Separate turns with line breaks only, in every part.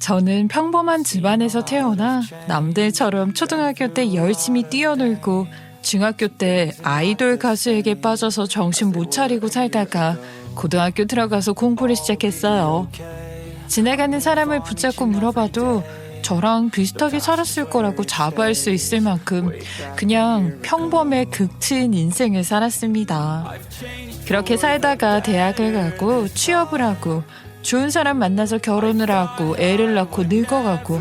저는 평범한 집안에서 태어나 남들처럼 초등학교 때 열심히 뛰어놀고 중학교 때 아이돌 가수에게 빠져서 정신 못 차리고 살다가 고등학교 들어가서 공부를 시작했어요. 지나가는 사람을 붙잡고 물어봐도 저랑 비슷하게 살았을 거라고 자부할 수 있을 만큼 그냥 평범의 극치인 인생을 살았습니다. 그렇게 살다가 대학을 가고 취업을 하고 좋은 사람 만나서 결혼을 하고 애를 낳고 늙어가고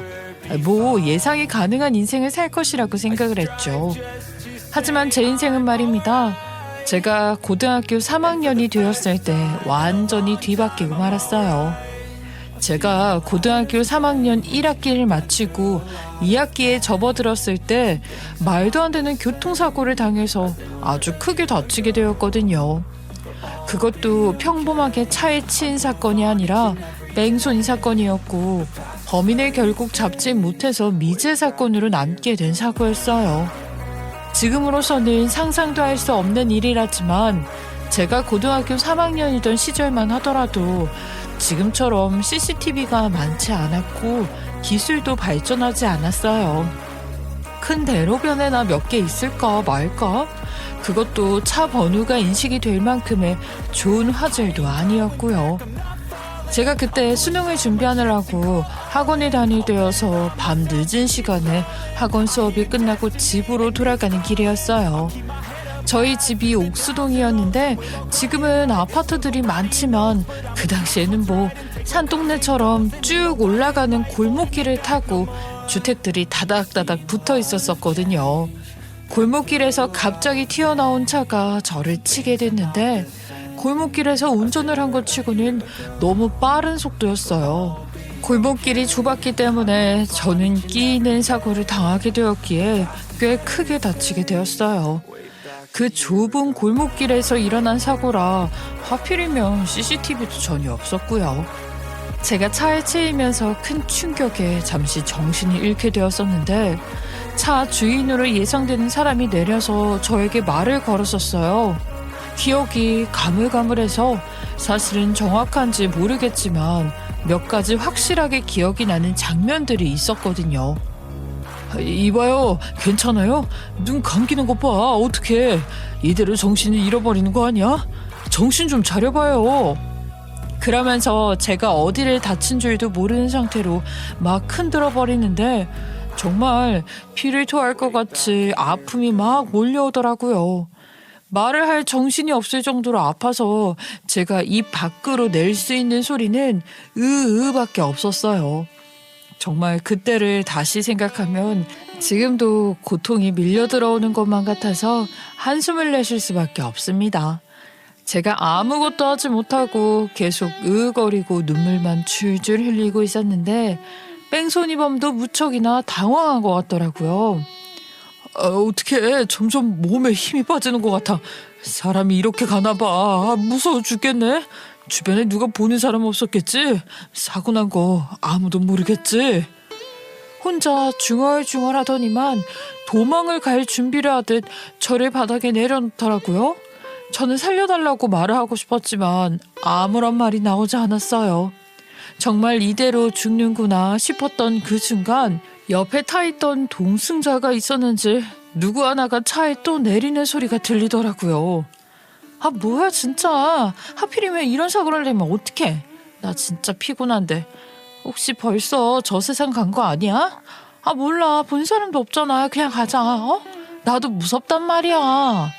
뭐 예상이 가능한 인생을 살 것이라고 생각을 했죠. 하지만 제 인생은 말입니다. 제가 고등학교 3학년이 되었을 때 완전히 뒤바뀌고 말았어요. 제가 고등학교 3학년 1학기를 마치고 2학기에 접어들었을 때 말도 안 되는 교통사고를 당해서 아주 크게 다치게 되었거든요. 그것도 평범하게 차에 치인 사건이 아니라 뺑소니 사건이었고 범인을 결국 잡지 못해서 미제 사건으로 남게 된 사고였어요. 지금으로서는 상상도 할 수 없는 일이라지만 제가 고등학교 3학년이던 시절만 하더라도 지금처럼 CCTV가 많지 않았고 기술도 발전하지 않았어요. 큰 대로변에나 몇 개 있을까 말까? 그것도 차 번호가 인식이 될 만큼의 좋은 화질도 아니었고요. 제가 그때 수능을 준비하느라고 학원에 다닐 때여서 밤 늦은 시간에 학원 수업이 끝나고 집으로 돌아가는 길이었어요. 저희 집이 옥수동이었는데 지금은 아파트들이 많지만 그 당시에는 뭐 산동네처럼 쭉 올라가는 골목길을 타고 주택들이 다닥다닥 붙어 있었거든요. 골목길에서 갑자기 튀어나온 차가 저를 치게 됐는데 골목길에서 운전을 한 것 치고는 너무 빠른 속도였어요. 골목길이 좁았기 때문에 저는 끼이는 사고를 당하게 되었기에 꽤 크게 다치게 되었어요. 그 좁은 골목길에서 일어난 사고라 하필이면 CCTV도 전혀 없었고요. 제가 차에 치이면서 큰 충격에 잠시 정신이 잃게 되었었는데 차 주인으로 예상되는 사람이 내려서 저에게 말을 걸었었어요. 기억이 가물가물해서 사실은 정확한지 모르겠지만 몇 가지 확실하게 기억이 나는 장면들이 있었거든요. 이봐요, 괜찮아요? 눈 감기는 것 봐. 어떡해. 이대로 정신을 잃어버리는 거 아니야? 정신 좀 차려봐요. 그러면서 제가 어디를 다친 줄도 모르는 상태로 막 흔들어 버리는데 정말 피를 토할 것 같이 아픔이 막 몰려오더라고요. 말을 할 정신이 없을 정도로 아파서 제가 입 밖으로 낼 수 있는 소리는 으으밖에 없었어요. 정말 그때를 다시 생각하면 지금도 고통이 밀려 들어오는 것만 같아서 한숨을 내쉴 수밖에 없습니다. 제가 아무것도 하지 못하고 계속 으거리고 눈물만 줄줄 흘리고 있었는데 뺑소니범도 무척이나 당황한 것 같더라고요. 어떡해, 점점 몸에 힘이 빠지는 것 같아. 사람이 이렇게 가나 봐. 무서워 죽겠네. 주변에 누가 보는 사람 없었겠지? 사고 난 거 아무도 모르겠지? 혼자 중얼중얼하더니만 도망을 갈 준비를 하듯 저를 바닥에 내려놓더라고요. 저는 살려달라고 말을 하고 싶었지만 아무런 말이 나오지 않았어요. 정말 이대로 죽는구나 싶었던 그 순간 옆에 타있던 동승자가 있었는지 누구 하나가 차에 또 내리는 소리가 들리더라고요. 아 뭐야 진짜. 하필이면 이런 사고를 내면 어떡해. 나 진짜 피곤한데. 혹시 벌써 저 세상 간 거 아니야? 아 몰라. 본 사람도 없잖아. 그냥 가자. 어? 나도 무섭단 말이야.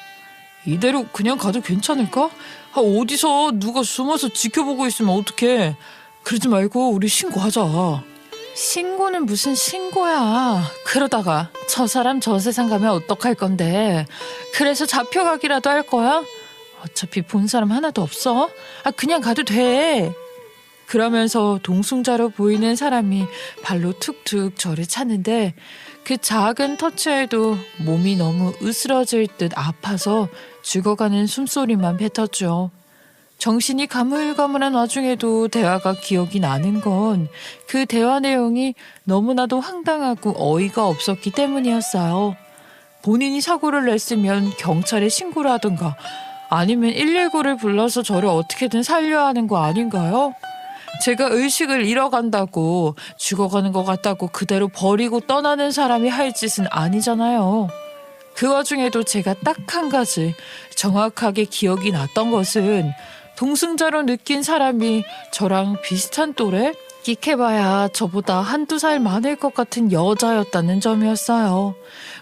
이대로 그냥 가도 괜찮을까? 아, 어디서 누가 숨어서 지켜보고 있으면 어떡해. 그러지 말고 우리 신고하자. 신고는 무슨 신고야. 그러다가 저 사람 저 세상 가면 어떡할 건데. 그래서 잡혀가기라도 할 거야? 어차피 본 사람 하나도 없어. 아 그냥 가도 돼. 그러면서 동승자로 보이는 사람이 발로 툭툭 저를 차는데 그 작은 터치에도 몸이 너무 으스러질 듯 아파서 죽어가는 숨소리만 뱉었죠. 정신이 가물가물한 와중에도 대화가 기억이 나는 건 그 대화 내용이 너무나도 황당하고 어이가 없었기 때문이었어요. 본인이 사고를 냈으면 경찰에 신고를 하든가 아니면 119를 불러서 저를 어떻게든 살려야 하는 거 아닌가요? 제가 의식을 잃어간다고 죽어가는 것 같다고 그대로 버리고 떠나는 사람이 할 짓은 아니잖아요. 그 와중에도 제가 딱 한 가지 정확하게 기억이 났던 것은 동승자로 느낀 사람이 저랑 비슷한 또래? 끽해봐야 저보다 한두 살 많을 것 같은 여자였다는 점이었어요.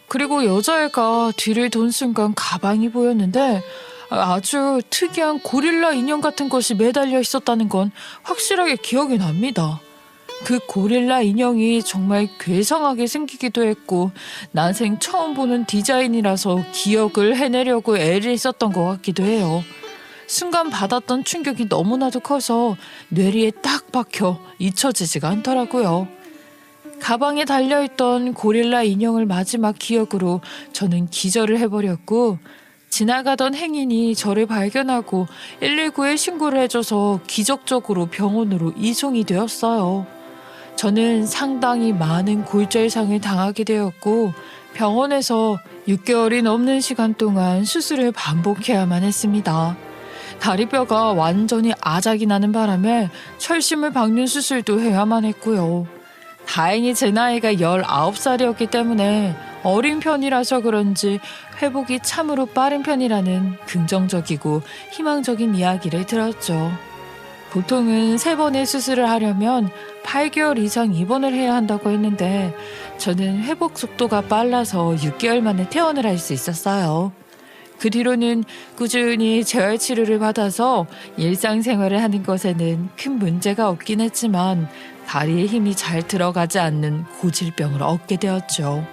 그리고 여자애가 뒤를 돈 순간 가방이 보였는데 아주 특이한 고릴라 인형 같은 것이 매달려 있었다는 건 확실하게 기억이 납니다. 그 고릴라 인형이 정말 괴상하게 생기기도 했고 난생 처음 보는 디자인이라서 기억을 해내려고 애를 썼던 것 같기도 해요. 순간 받았던 충격이 너무나도 커서 뇌리에 딱 박혀 잊혀지지가 않더라고요. 가방에 달려있던 고릴라 인형을 마지막 기억으로 저는 기절을 해버렸고 지나가던 행인이 저를 발견하고 119에 신고를 해줘서 기적적으로 병원으로 이송이 되었어요. 저는 상당히 많은 골절상을 당하게 되었고 병원에서 6개월이 넘는 시간 동안 수술을 반복해야만 했습니다. 다리뼈가 완전히 아작이 나는 바람에 철심을 박는 수술도 해야만 했고요. 다행히 제 나이가 19살이었기 때문에 어린 편이라서 그런지 회복이 참으로 빠른 편이라는 긍정적이고 희망적인 이야기를 들었죠. 보통은 3번의 수술을 하려면 8개월 이상 입원을 해야 한다고 했는데 저는 회복 속도가 빨라서 6개월 만에 퇴원을 할 수 있었어요. 그 뒤로는 꾸준히 재활치료를 받아서 일상생활을 하는 것에는 큰 문제가 없긴 했지만 다리에 힘이 잘 들어가지 않는 고질병을 얻게 되었죠.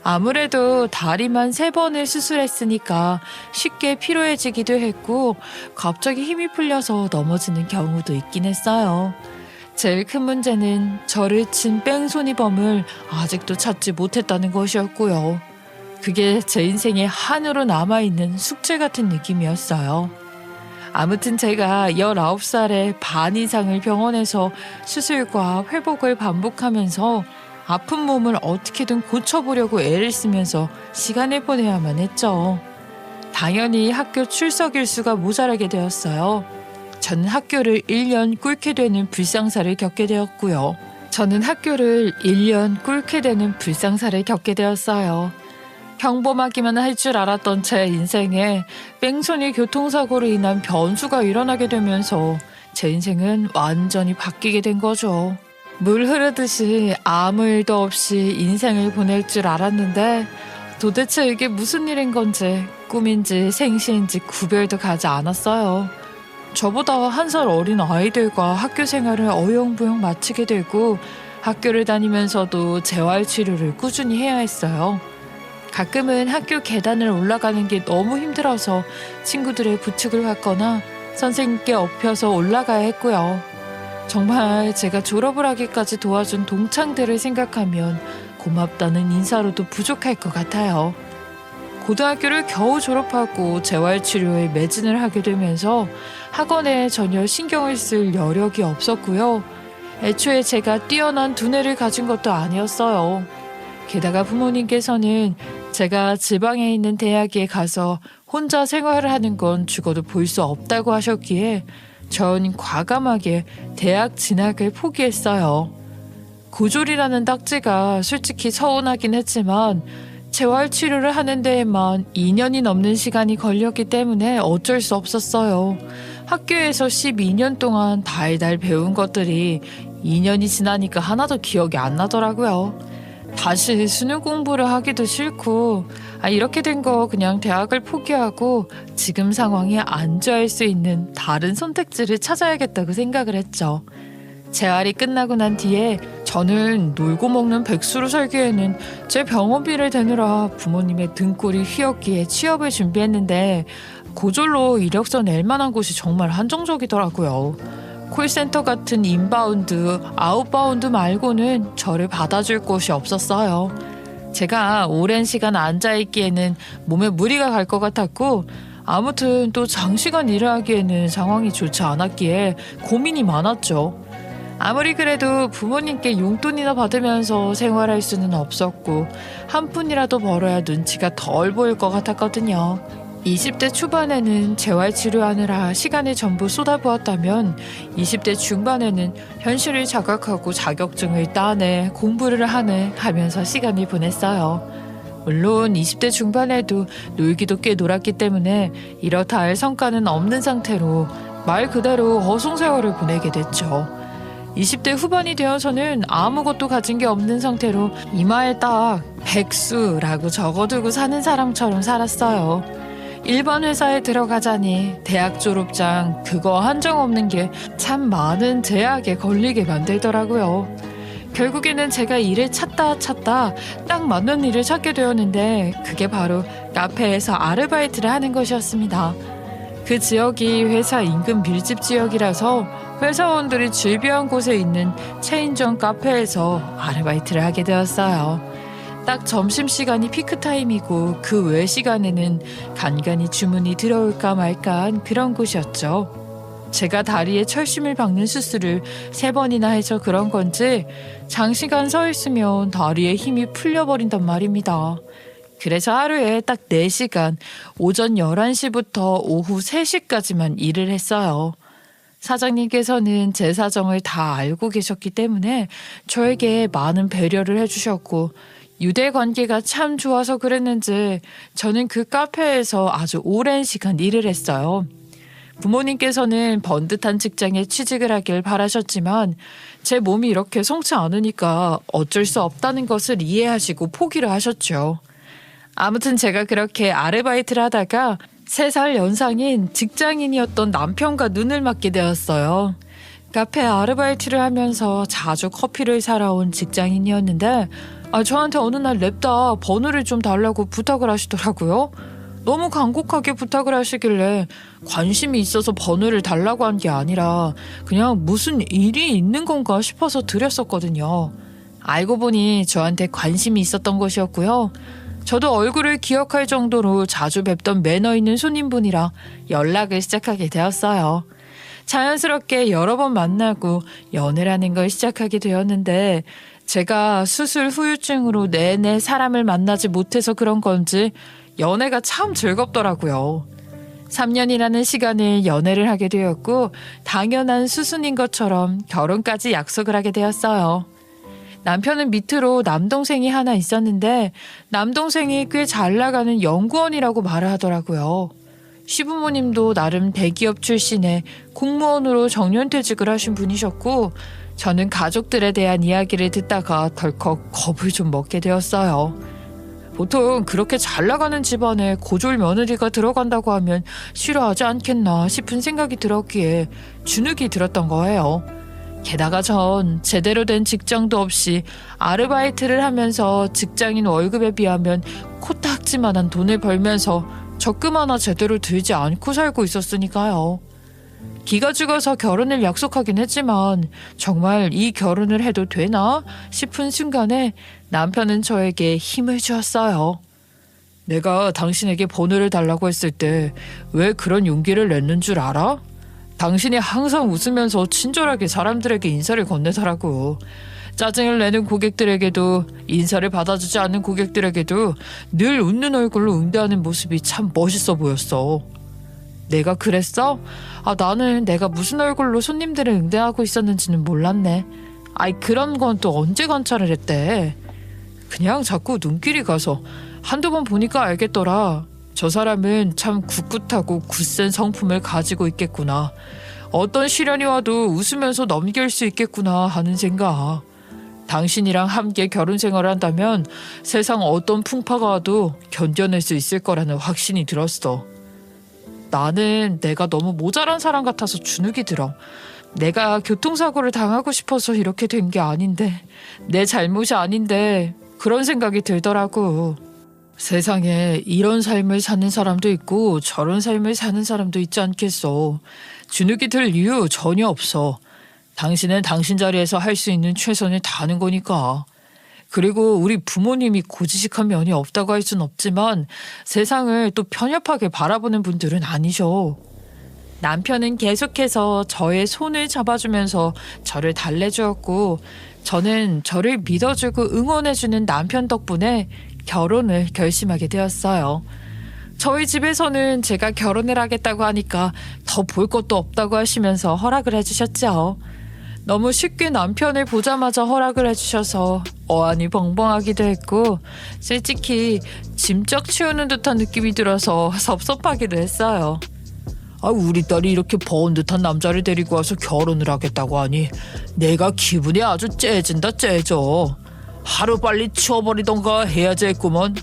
아무래도 다리만 3번을 수술했으니까 쉽게 피로해지기도 했고 갑자기 힘이 풀려서 넘어지는 경우도 있긴 했어요. 제일 큰 문제는 저를 친 뺑소니범을 아직도 찾지 못했다는 것이었고요. 그게 제 인생의 한으로 남아있는 숙제 같은 느낌이었어요. 아무튼 제가 19살에 반 이상을 병원에서 수술과 회복을 반복하면서 아픈 몸을 어떻게든 고쳐보려고 애를 쓰면서 시간을 보내야만 했죠. 당연히 학교 출석 일수가 모자라게 되었어요. 저는 학교를 1년 꿇게 되는 불상사를 겪게 되었고요. 평범하기만 할 줄 알았던 제 인생에 뺑소니 교통사고로 인한 변수가 일어나게 되면서 제 인생은 완전히 바뀌게 된 거죠. 물 흐르듯이 아무 일도 없이 인생을 보낼 줄 알았는데 도대체 이게 무슨 일인 건지 꿈인지 생시인지 구별도 가지 않았어요. 저보다 1살 어린 아이들과 학교 생활을 어영부영 마치게 되고 학교를 다니면서도 재활치료를 꾸준히 해야 했어요. 가끔은 학교 계단을 올라가는 게 너무 힘들어서 친구들의 부축을 받거나 선생님께 업혀서 올라가야 했고요. 정말 제가 졸업을 하기까지 도와준 동창들을 생각하면 고맙다는 인사로도 부족할 것 같아요. 고등학교를 겨우 졸업하고 재활치료에 매진을 하게 되면서 학원에 전혀 신경을 쓸 여력이 없었고요. 애초에 제가 뛰어난 두뇌를 가진 것도 아니었어요. 게다가 부모님께서는 제가 지방에 있는 대학에 가서 혼자 생활을 하는 건 죽어도 볼 수 없다고 하셨기에 전 과감하게 대학 진학을 포기했어요. 고졸이라는 딱지가 솔직히 서운하긴 했지만 재활치료를 하는 데에만 2년이 넘는 시간이 걸렸기 때문에 어쩔 수 없었어요. 학교에서 12년 동안 달달 배운 것들이 2년이 지나니까 하나도 기억이 안 나더라고요. 다시 수능 공부를 하기도 싫고 이렇게 된 거 그냥 대학을 포기하고 지금 상황에 안주할 수 있는 다른 선택지를 찾아야겠다고 생각을 했죠. 재활이 끝나고 난 뒤에 저는 놀고 먹는 백수로 살기에는 제 병원비를 대느라 부모님의 등골이 휘었기에 취업을 준비했는데 고졸로 이력서 낼 만한 곳이 정말 한정적이더라고요. 콜센터 같은 인바운드, 아웃바운드 말고는 저를 받아줄 곳이 없었어요. 제가 오랜 시간 앉아있기에는 몸에 무리가 갈 것 같았고 아무튼 또 장시간 일을 하기에는 상황이 좋지 않았기에 고민이 많았죠. 아무리 그래도 부모님께 용돈이나 받으면서 생활할 수는 없었고 한 푼이라도 벌어야 눈치가 덜 보일 것 같았거든요. 20대 초반에는 재활 치료하느라 시간을 전부 쏟아부었다면 20대 중반에는 현실을 자각하고 자격증을 따내 공부를 하네 하면서 시간을 보냈어요. 물론 20대 중반에도 놀기도 꽤 놀았기 때문에 이렇다 할 성과는 없는 상태로 말 그대로 어송세월을 보내게 됐죠. 20대 후반이 되어서는 아무것도 가진 게 없는 상태로 이마에 딱 백수라고 적어두고 사는 사람처럼 살았어요. 일반 회사에 들어가자니 대학 졸업장 그거 한정 없는 게 참 많은 제약에 걸리게 만들더라고요. 결국에는 제가 일을 찾다 딱 맞는 일을 찾게 되었는데 그게 바로 카페에서 아르바이트를 하는 것이었습니다. 그 지역이 회사 인근 밀집 지역이라서 회사원들이 즐비한 곳에 있는 체인점 카페에서 아르바이트를 하게 되었어요. 딱 점심시간이 피크타임이고 그 외 시간에는 간간히 주문이 들어올까 말까한 그런 곳이었죠. 제가 다리에 철심을 박는 수술을 3번이나 해서 그런 건지 장시간 서 있으면 다리에 힘이 풀려버린단 말입니다. 그래서 하루에 딱 4시간, 오전 11시부터 오후 3시까지만 일을 했어요. 사장님께서는 제 사정을 다 알고 계셨기 때문에 저에게 많은 배려를 해주셨고 유대 관계가 참 좋아서 그랬는지 저는 그 카페에서 아주 오랜 시간 일을 했어요. 부모님께서는 번듯한 직장에 취직을 하길 바라셨지만 제 몸이 이렇게 성치 않으니까 어쩔 수 없다는 것을 이해하시고 포기를 하셨죠. 아무튼 제가 그렇게 아르바이트를 하다가 3살 연상인 직장인이었던 남편과 눈을 맞게 되었어요. 카페 아르바이트를 하면서 자주 커피를 사러 온 직장인이었는데 저한테 어느 날 냅다 번호를 좀 달라고 부탁을 하시더라고요. 너무 간곡하게 부탁을 하시길래 관심이 있어서 번호를 달라고 한 게 아니라 그냥 무슨 일이 있는 건가 싶어서 드렸었거든요. 알고 보니 저한테 관심이 있었던 것이었고요. 저도 얼굴을 기억할 정도로 자주 뵙던 매너 있는 손님분이라 연락을 시작하게 되었어요. 자연스럽게 여러 번 만나고 연애라는 걸 시작하게 되었는데 제가 수술 후유증으로 내내 사람을 만나지 못해서 그런 건지 연애가 참 즐겁더라고요. 3년이라는 시간을 연애를 하게 되었고 당연한 수순인 것처럼 결혼까지 약속을 하게 되었어요. 남편은 밑으로 남동생이 하나 있었는데 남동생이 꽤 잘 나가는 연구원이라고 말을 하더라고요. 시부모님도 나름 대기업 출신의 공무원으로 정년퇴직을 하신 분이셨고 저는 가족들에 대한 이야기를 듣다가 덜컥 겁을 좀 먹게 되었어요. 보통 그렇게 잘 나가는 집안에 고졸 며느리가 들어간다고 하면 싫어하지 않겠나 싶은 생각이 들었기에 주눅이 들었던 거예요. 게다가 전 제대로 된 직장도 없이 아르바이트를 하면서 직장인 월급에 비하면 코딱지만한 돈을 벌면서 적금 하나 제대로 들지 않고 살고 있었으니까요. 기가 죽어서 결혼을 약속하긴 했지만 정말 이 결혼을 해도 되나 싶은 순간에 남편은 저에게 힘을 주었어요. 내가 당신에게 번호를 달라고 했을 때 왜 그런 용기를 냈는 줄 알아? 당신이 항상 웃으면서 친절하게 사람들에게 인사를 건네더라고. 짜증을 내는 고객들에게도 인사를 받아주지 않는 고객들에게도 늘 웃는 얼굴로 응대하는 모습이 참 멋있어 보였어. 내가 그랬어? 나는 내가 무슨 얼굴로 손님들을 응대하고 있었는지는 몰랐네. 그런 건 또 언제 관찰을 했대? 그냥 자꾸 눈길이 가서 한두 번 보니까 알겠더라. 저 사람은 참 꿋꿋하고 굳센 성품을 가지고 있겠구나. 어떤 시련이 와도 웃으면서 넘길 수 있겠구나 하는 생각. 당신이랑 함께 결혼 생활을 한다면 세상 어떤 풍파가 와도 견뎌낼 수 있을 거라는 확신이 들었어. 나는 내가 너무 모자란 사람 같아서 주눅이 들어. 내가 교통사고를 당하고 싶어서 이렇게 된 게 아닌데, 내 잘못이 아닌데 그런 생각이 들더라고. 세상에 이런 삶을 사는 사람도 있고 저런 삶을 사는 사람도 있지 않겠어. 주눅이 들 이유 전혀 없어. 당신은 당신 자리에서 할 수 있는 최선을 다하는 거니까. 그리고 우리 부모님이 고지식한 면이 없다고 할 순 없지만 세상을 또 편협하게 바라보는 분들은 아니셔. 남편은 계속해서 저의 손을 잡아주면서 저를 달래주었고 저는 저를 믿어주고 응원해주는 남편 덕분에 결혼을 결심하게 되었어요. 저희 집에서는 제가 결혼을 하겠다고 하니까 더 볼 것도 없다고 하시면서 허락을 해주셨죠. 너무 쉽게 남편을 보자마자 허락을 해주셔서 어안이 벙벙하기도 했고 솔직히 짐쩍 치우는 듯한 느낌이 들어서 섭섭하기도 했어요.
우리 딸이 이렇게 번듯한 남자를 데리고 와서 결혼을 하겠다고 하니 내가 기분이 아주 째진다 째져. 하루빨리 치워버리던가 해야지 했구먼.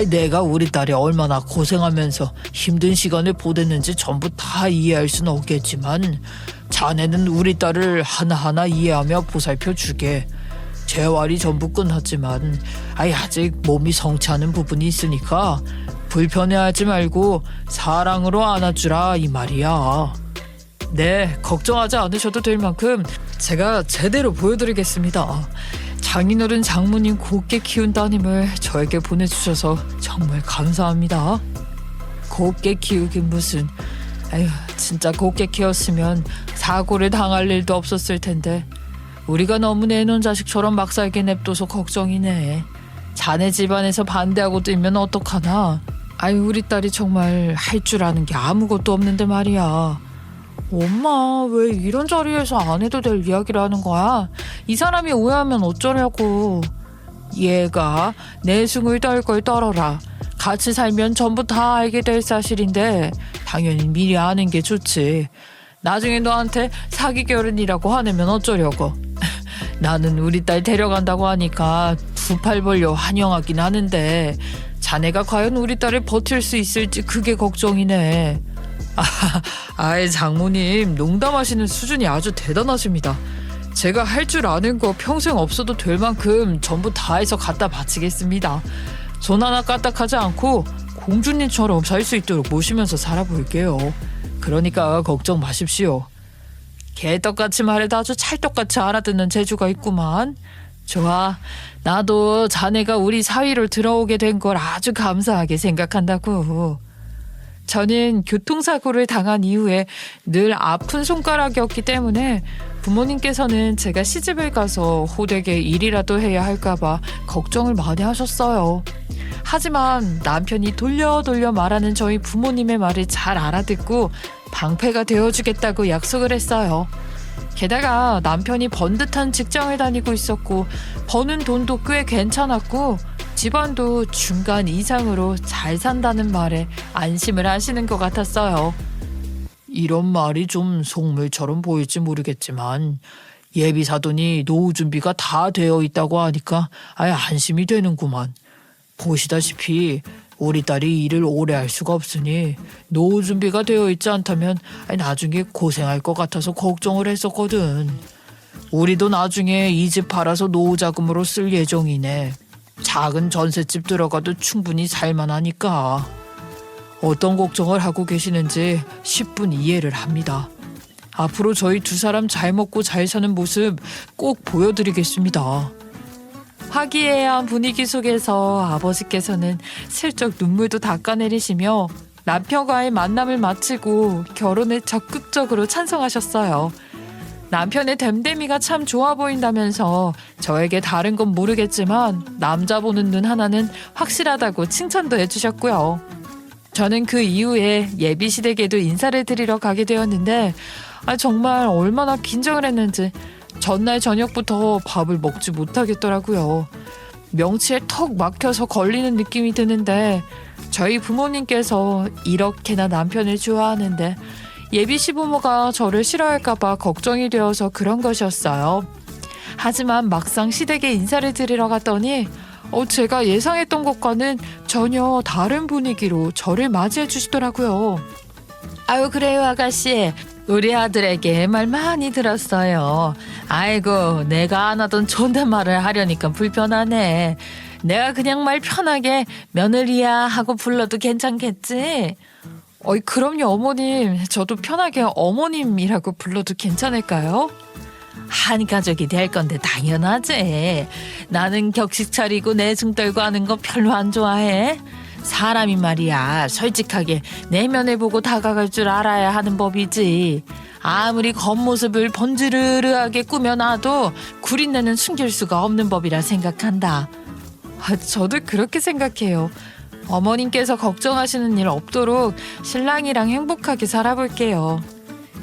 내가 우리 딸이 얼마나 고생하면서 힘든 시간을 보냈는지 전부 다 이해할 수는 없겠지만 자네는 우리 딸을 하나하나 이해하며 보살펴주게. 재활이 전부 끝났지만 아직 몸이 성취하는 부분이 있으니까 불편해하지 말고 사랑으로 안아주라 이 말이야.
네, 걱정하지 않으셔도 될 만큼 제가 제대로 보여드리겠습니다. 장인어른 장모님 곱게 키운 따님을 저에게 보내주셔서 정말 감사합니다. 곱게 키우긴 무슨, 진짜 곱게 키웠으면 사고를 당할 일도 없었을 텐데 우리가 너무 내놓은 자식처럼 막 살게 냅둬서 걱정이네. 자네 집안에서 반대하고 뜨면 어떡하나. 우리 딸이 정말 할 줄 아는 게 아무것도 없는데 말이야. 엄마, 왜 이런 자리에서 안 해도 될 이야기를 하는 거야? 이 사람이 오해하면 어쩌려고. 얘가 내숭을 떨 걸 떨어라. 같이 살면 전부 다 알게 될 사실인데 당연히 미리 아는 게 좋지. 나중에 너한테 사기 결혼이라고 화내면 어쩌려고. 나는 우리 딸 데려간다고 하니까 두 팔 벌려 환영하긴 하는데 자네가 과연 우리 딸을 버틸 수 있을지 그게 걱정이네. 장모님 농담하시는 수준이 아주 대단하십니다. 제가 할 줄 아는 거 평생 없어도 될 만큼 전부 다 해서 갖다 바치겠습니다. 손 하나 까딱하지 않고 공주님처럼 살 수 있도록 모시면서 살아볼게요. 그러니까 걱정 마십시오. 개떡같이 말해도 아주 찰떡같이 알아듣는 재주가 있구만. 좋아, 나도 자네가 우리 사위로 들어오게 된 걸 아주 감사하게 생각한다고. 저는 교통사고를 당한 이후에 늘 아픈 손가락이었기 때문에 부모님께서는 제가 시집을 가서 호되게 일이라도 해야 할까봐 걱정을 많이 하셨어요. 하지만 남편이 돌려 말하는 저희 부모님의 말을 잘 알아듣고 방패가 되어주겠다고 약속을 했어요. 게다가 남편이 번듯한 직장을 다니고 있었고 버는 돈도 꽤 괜찮았고 집안도 중간 이상으로 잘 산다는 말에 안심을 하시는 것 같았어요.
이런 말이 좀 속물처럼 보일지 모르겠지만 예비 사돈이 노후 준비가 다 되어 있다고 하니까 안심이 되는구만. 보시다시피 우리 딸이 일을 오래 할 수가 없으니 노후 준비가 되어 있지 않다면 나중에 고생할 것 같아서 걱정을 했었거든. 우리도 나중에 이 집 팔아서 노후 자금으로 쓸 예정이네. 작은 전셋집 들어가도 충분히 살만하니까. 어떤 걱정을 하고 계시는지 10분 이해를 합니다. 앞으로 저희 두 사람 잘 먹고 잘 사는 모습 꼭 보여드리겠습니다.
화기애애한 분위기 속에서 아버지께서는 슬쩍 눈물도 닦아내리시며 남편과의 만남을 마치고 결혼에 적극적으로 찬성하셨어요. 남편의 됨됨이가 참 좋아 보인다면서 저에게 다른 건 모르겠지만 남자 보는 눈 하나는 확실하다고 칭찬도 해주셨고요. 저는 그 이후에 예비시댁에도 인사를 드리러 가게 되었는데 정말 얼마나 긴장을 했는지 전날 저녁부터 밥을 먹지 못하겠더라고요. 명치에 턱 막혀서 걸리는 느낌이 드는데 저희 부모님께서 이렇게나 남편을 좋아하는데 예비 시부모가 저를 싫어할까봐 걱정이 되어서 그런 것이었어요. 하지만 막상 시댁에 인사를 드리러 갔더니 제가 예상했던 것과는 전혀 다른 분위기로 저를 맞이해 주시더라고요. 그래요 아가씨. 우리 아들에게 말 많이 들었어요. 아이고 내가 안 하던 존댓말을 하려니까 불편하네. 내가 그냥 말 편하게 며느리야 하고 불러도 괜찮겠지? 그럼요 어머님. 저도 편하게 어머님이라고 불러도 괜찮을까요? 한 가족이 될 건데 당연하지. 나는 격식 차리고 내숭 떨고 하는 거 별로 안 좋아해. 사람이 말이야 솔직하게 내면을 보고 다가갈 줄 알아야 하는 법이지. 아무리 겉모습을 번지르르하게 꾸며놔도 구린내는 숨길 수가 없는 법이라 생각한다. 저도 그렇게 생각해요. 어머님께서 걱정하시는 일 없도록 신랑이랑 행복하게 살아볼게요.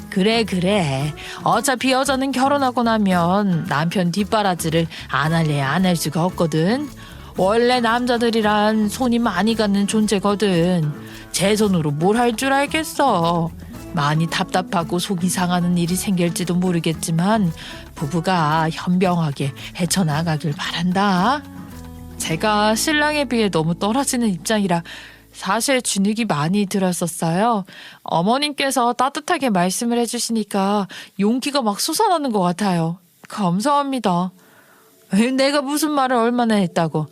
그래. 어차피 여자는 결혼하고 나면 남편 뒷바라지를 안 할래야 안 할 수가 없거든. 원래 남자들이란 손이 많이 가는 존재거든. 제 손으로 뭘 할 줄 알겠어. 많이 답답하고 속이 상하는 일이 생길지도 모르겠지만 부부가 현명하게 헤쳐나가길 바란다. 제가 신랑에 비해 너무 떨어지는 입장이라 사실 주눅이 많이 들었었어요. 어머님께서 따뜻하게 말씀을 해주시니까 용기가 막 솟아나는 것 같아요. 감사합니다. 내가 무슨 말을 얼마나 했다고.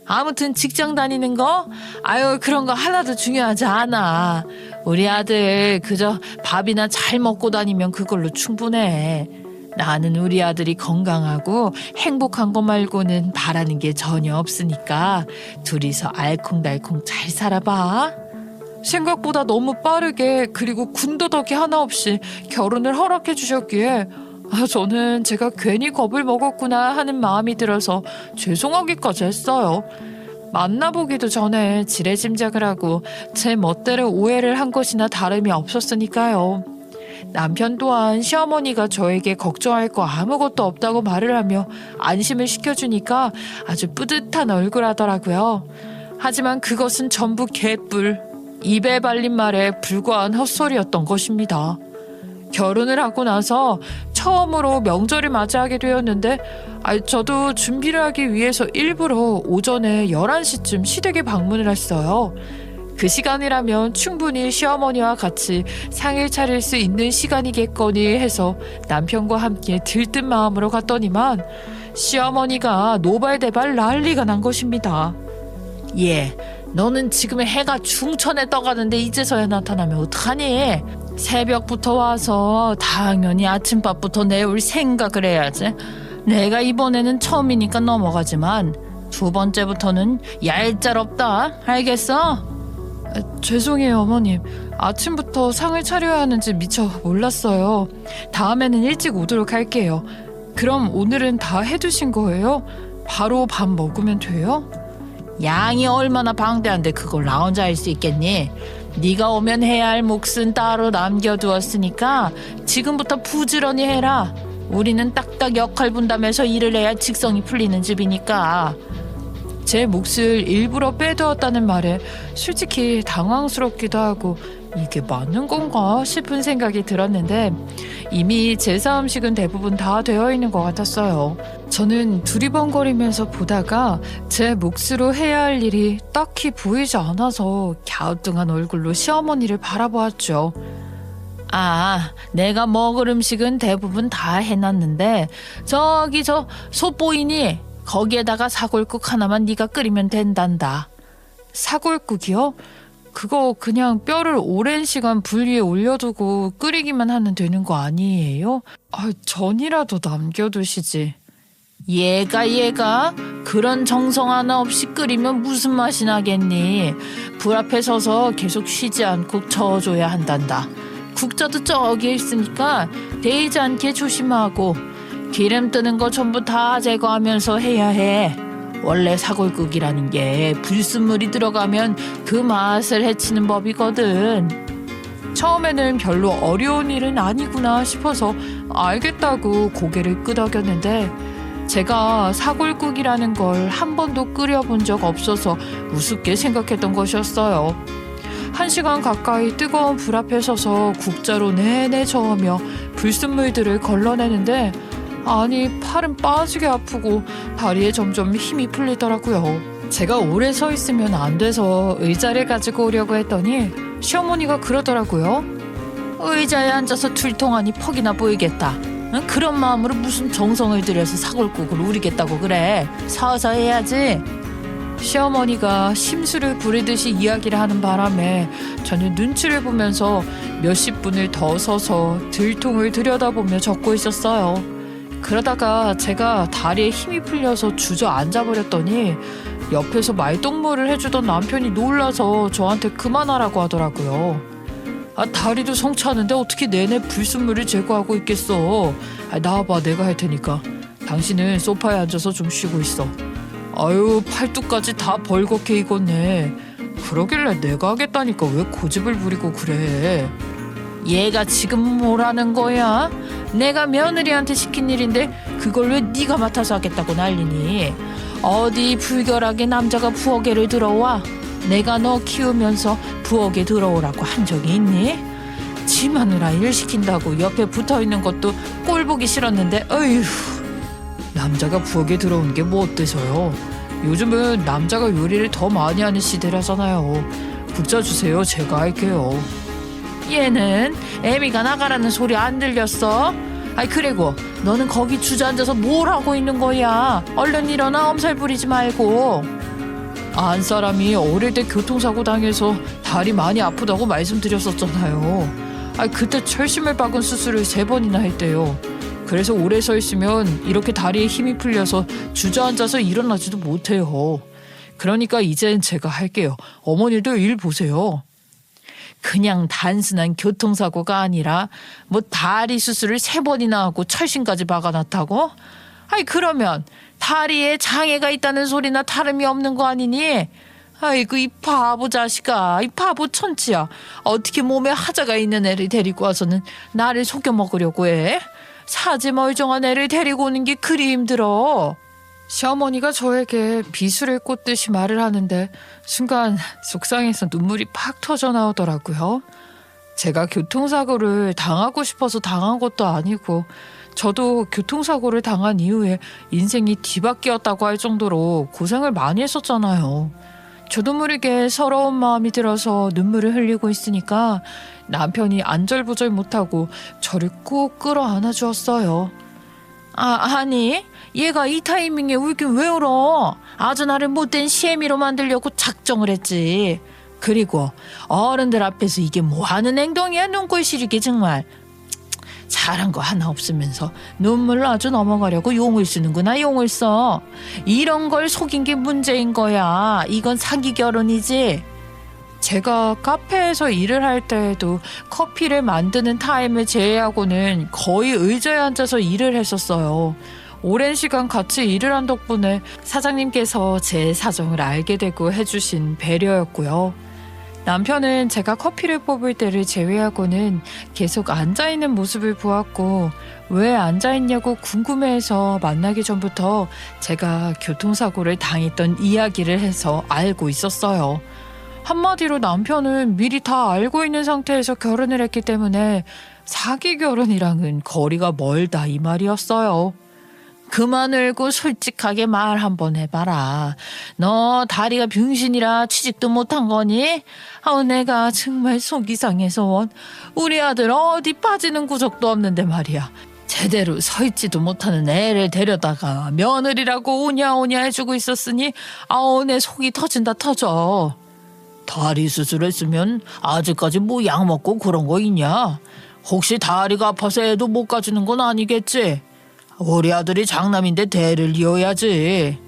아무튼 직장 다니는 거? 아유, 그런 거 하나도 중요하지 않아. 우리 아들 그저 밥이나 잘 먹고 다니면 그걸로 충분해. 나는 우리 아들이 건강하고 행복한 거 말고는 바라는 게 전혀 없으니까 둘이서 알콩달콩 잘 살아봐. 생각보다 너무 빠르게 그리고 군더더기 하나 없이 결혼을 허락해 주셨기에 저는 제가 괜히 겁을 먹었구나 하는 마음이 들어서 죄송하기까지 했어요. 만나보기도 전에 지레짐작을 하고 제 멋대로 오해를 한 것이나 다름이 없었으니까요. 남편 또한 시어머니가 저에게 걱정할 거 아무것도 없다고 말을 하며 안심을 시켜주니까 아주 뿌듯한 얼굴 하더라고요. 하지만 그것은 전부 개뿔, 입에 발린 말에 불과한 헛소리였던 것입니다. 결혼을 하고 나서 처음으로 명절을 맞이하게 되었는데 저도 준비를 하기 위해서 일부러 오전에 11시쯤 시댁에 방문을 했어요. 그 시간이라면 충분히 시어머니와 같이 상을 차릴 수 있는 시간이겠거니 해서 남편과 함께 들뜬 마음으로 갔더니만 시어머니가 노발대발 난리가 난 것입니다. 너는 지금 해가 중천에 떠가는데 이제서야 나타나면 어떡하니? 새벽부터 와서 당연히 아침밥부터 내올 생각을 해야지. 내가 이번에는 처음이니까 넘어가지만 두 번째부터는 얄짤없다. 알겠어? 죄송해요, 어머님. 아침부터 상을 차려야 하는지 미처 몰랐어요. 다음에는 일찍 오도록 할게요. 그럼 오늘은 다 해두신 거예요? 바로 밥 먹으면 돼요? 양이 얼마나 방대한데 그걸 나 혼자 할 수 있겠니? 네가 오면 해야 할 몫은 따로 남겨두었으니까 지금부터 부지런히 해라. 우리는 딱딱 역할 분담해서 일을 해야 직성이 풀리는 집이니까. 제 몫을 일부러 빼두었다는 말에 솔직히 당황스럽기도 하고 이게 맞는 건가 싶은 생각이 들었는데 이미 제사 음식은 대부분 다 되어 있는 것 같았어요. 저는 두리번거리면서 보다가 제 몫으로 해야 할 일이 딱히 보이지 않아서 갸우뚱한 얼굴로 시어머니를 바라보았죠. 내가 먹을 음식은 대부분 다 해놨는데 저기 저 솥보이니? 거기에다가 사골국 하나만 네가 끓이면 된단다. 사골국이요? 그거 그냥 뼈를 오랜 시간 불 위에 올려두고 끓이기만 하면 되는 거 아니에요? 전이라도 남겨두시지. 얘가 그런 정성 하나 없이 끓이면 무슨 맛이 나겠니? 불 앞에 서서 계속 쉬지 않고 저어줘야 한단다. 국자도 저기에 있으니까 데이지 않게 조심하고 기름 뜨는 거 전부 다 제거하면서 해야 해. 원래 사골국이라는 게 불순물이 들어가면 그 맛을 해치는 법이거든. 처음에는 별로 어려운 일은 아니구나 싶어서 알겠다고 고개를 끄덕였는데 제가 사골국이라는 걸 한 번도 끓여본 적 없어서 우습게 생각했던 것이었어요. 1시간 가까이 뜨거운 불 앞에 서서 국자로 내내 저으며 불순물들을 걸러내는데 팔은 빠지게 아프고 다리에 점점 힘이 풀리더라고요. 제가 오래 서 있으면 안 돼서 의자를 가지고 오려고 했더니 시어머니가 그러더라고요. 의자에 앉아서 둘통하니 퍽이나 보이겠다. 응? 그런 마음으로 무슨 정성을 들여서 사골국을 우리겠다고 그래. 서서 해야지. 시어머니가 심술을 부리듯이 이야기를 하는 바람에 저는 눈치를 보면서 몇십 분을 더 서서 들통을 들여다보며 적고 있었어요. 그러다가 제가 다리에 힘이 풀려서 주저앉아버렸더니 옆에서 말동무를 해주던 남편이 놀라서 저한테 그만하라고 하더라고요. 다리도 성취하는데 어떻게 내내 불순물을 제거하고 있겠어. 나와봐, 내가 할 테니까. 당신은 소파에 앉아서 좀 쉬고 있어. 팔뚝까지 다 벌겋게 익었네.
그러길래 내가 하겠다니까 왜 고집을 부리고 그래. 얘가 지금 뭐라는 거야? 내가 며느리한테 시킨 일인데 그걸 왜 네가 맡아서 하겠다고 난리니? 어디 불결하게 남자가 부엌에를 들어와? 내가 너 키우면서 부엌에 들어오라고 한 적이 있니? 지 마누라 일 시킨다고 옆에 붙어있는 것도 꼴 보기 싫었는데 어휴. 남자가 부엌에 들어오는 게 뭐 어때서요? 요즘은 남자가 요리를 더 많이 하는 시대라잖아요. 붙여주세요. 제가 할게요. 얘는 애미가 나가라는 소리 안 들렸어? 아이 그리고 너는 거기 주저앉아서 뭘 하고 있는 거야? 얼른 일어나 엄살 부리지 말고. 안 사람이 어릴 때 교통사고 당해서 다리 많이 아프다고 말씀드렸었잖아요. 아이 그때 철심을 박은 수술을 3번이나 했대요. 그래서 오래 서 있으면 이렇게 다리에 힘이 풀려서 주저앉아서 일어나지도 못해요. 그러니까 이젠 제가 할게요. 어머니도 일 보세요. 그냥 단순한 교통사고가 아니라 뭐 다리 수술을 3번이나 하고 철심까지 박아놨다고? 아이 그러면 다리에 장애가 있다는 소리나 다름이 없는 거 아니니? 아이고 이 바보 자식아, 이 바보 천치야. 어떻게 몸에 하자가 있는 애를 데리고 와서는 나를 속여 먹으려고 해? 사지 멀쩡한 애를 데리고 오는 게 그리 힘들어. 시어머니가 저에게 비수를 꽂듯이 말을 하는데 순간 속상해서 눈물이 팍 터져 나오더라고요. 제가 교통사고를 당하고 싶어서 당한 것도 아니고 저도 교통사고를 당한 이후에 인생이 뒤바뀌었다고 할 정도로 고생을 많이 했었잖아요. 저도 모르게 서러운 마음이 들어서 눈물을 흘리고 있으니까 남편이 안절부절 못하고 저를 꼭 끌어안아 주었어요. 아니 얘가 이 타이밍에 울긴 왜 울어? 아주 나를 못된 시애미로 만들려고 작정을 했지. 그리고 어른들 앞에서 이게 뭐하는 행동이야? 눈꼴 시리게 정말. 잘한 거 하나 없으면서 눈물로 아주 넘어가려고 용을 쓰는구나. 용을 써. 이런 걸 속인 게 문제인 거야. 이건 사기 결혼이지. 제가 카페에서 일을 할 때에도 커피를 만드는 타임을 제외하고는 거의 의자에 앉아서 일을 했었어요. 오랜 시간 같이 일을 한 덕분에 사장님께서 제 사정을 알게 되고 해주신 배려였고요. 남편은 제가 커피를 뽑을 때를 제외하고는 계속 앉아있는 모습을 보았고 왜 앉아있냐고 궁금해해서 만나기 전부터 제가 교통사고를 당했던 이야기를 해서 알고 있었어요. 한마디로 남편은 미리 다 알고 있는 상태에서 결혼을 했기 때문에 사기 결혼이랑은 거리가 멀다 이 말이었어요. 그만 울고 솔직하게 말 한번 해봐라. 너 다리가 병신이라 취직도 못한 거니? 내가 정말 속이 상해서 우리 아들 어디 빠지는 구석도 없는데 말이야. 제대로 서 있지도 못하는 애를 데려다가 며느리라고 오냐오냐 해주고 있었으니 내 속이 터진다 터져. 다리 수술했으면 아직까지 뭐 약 먹고 그런 거 있냐? 혹시 다리가 아파서 애도 못 가지는 건 아니겠지? 우리 아들이 장남인데 대를 이어야지.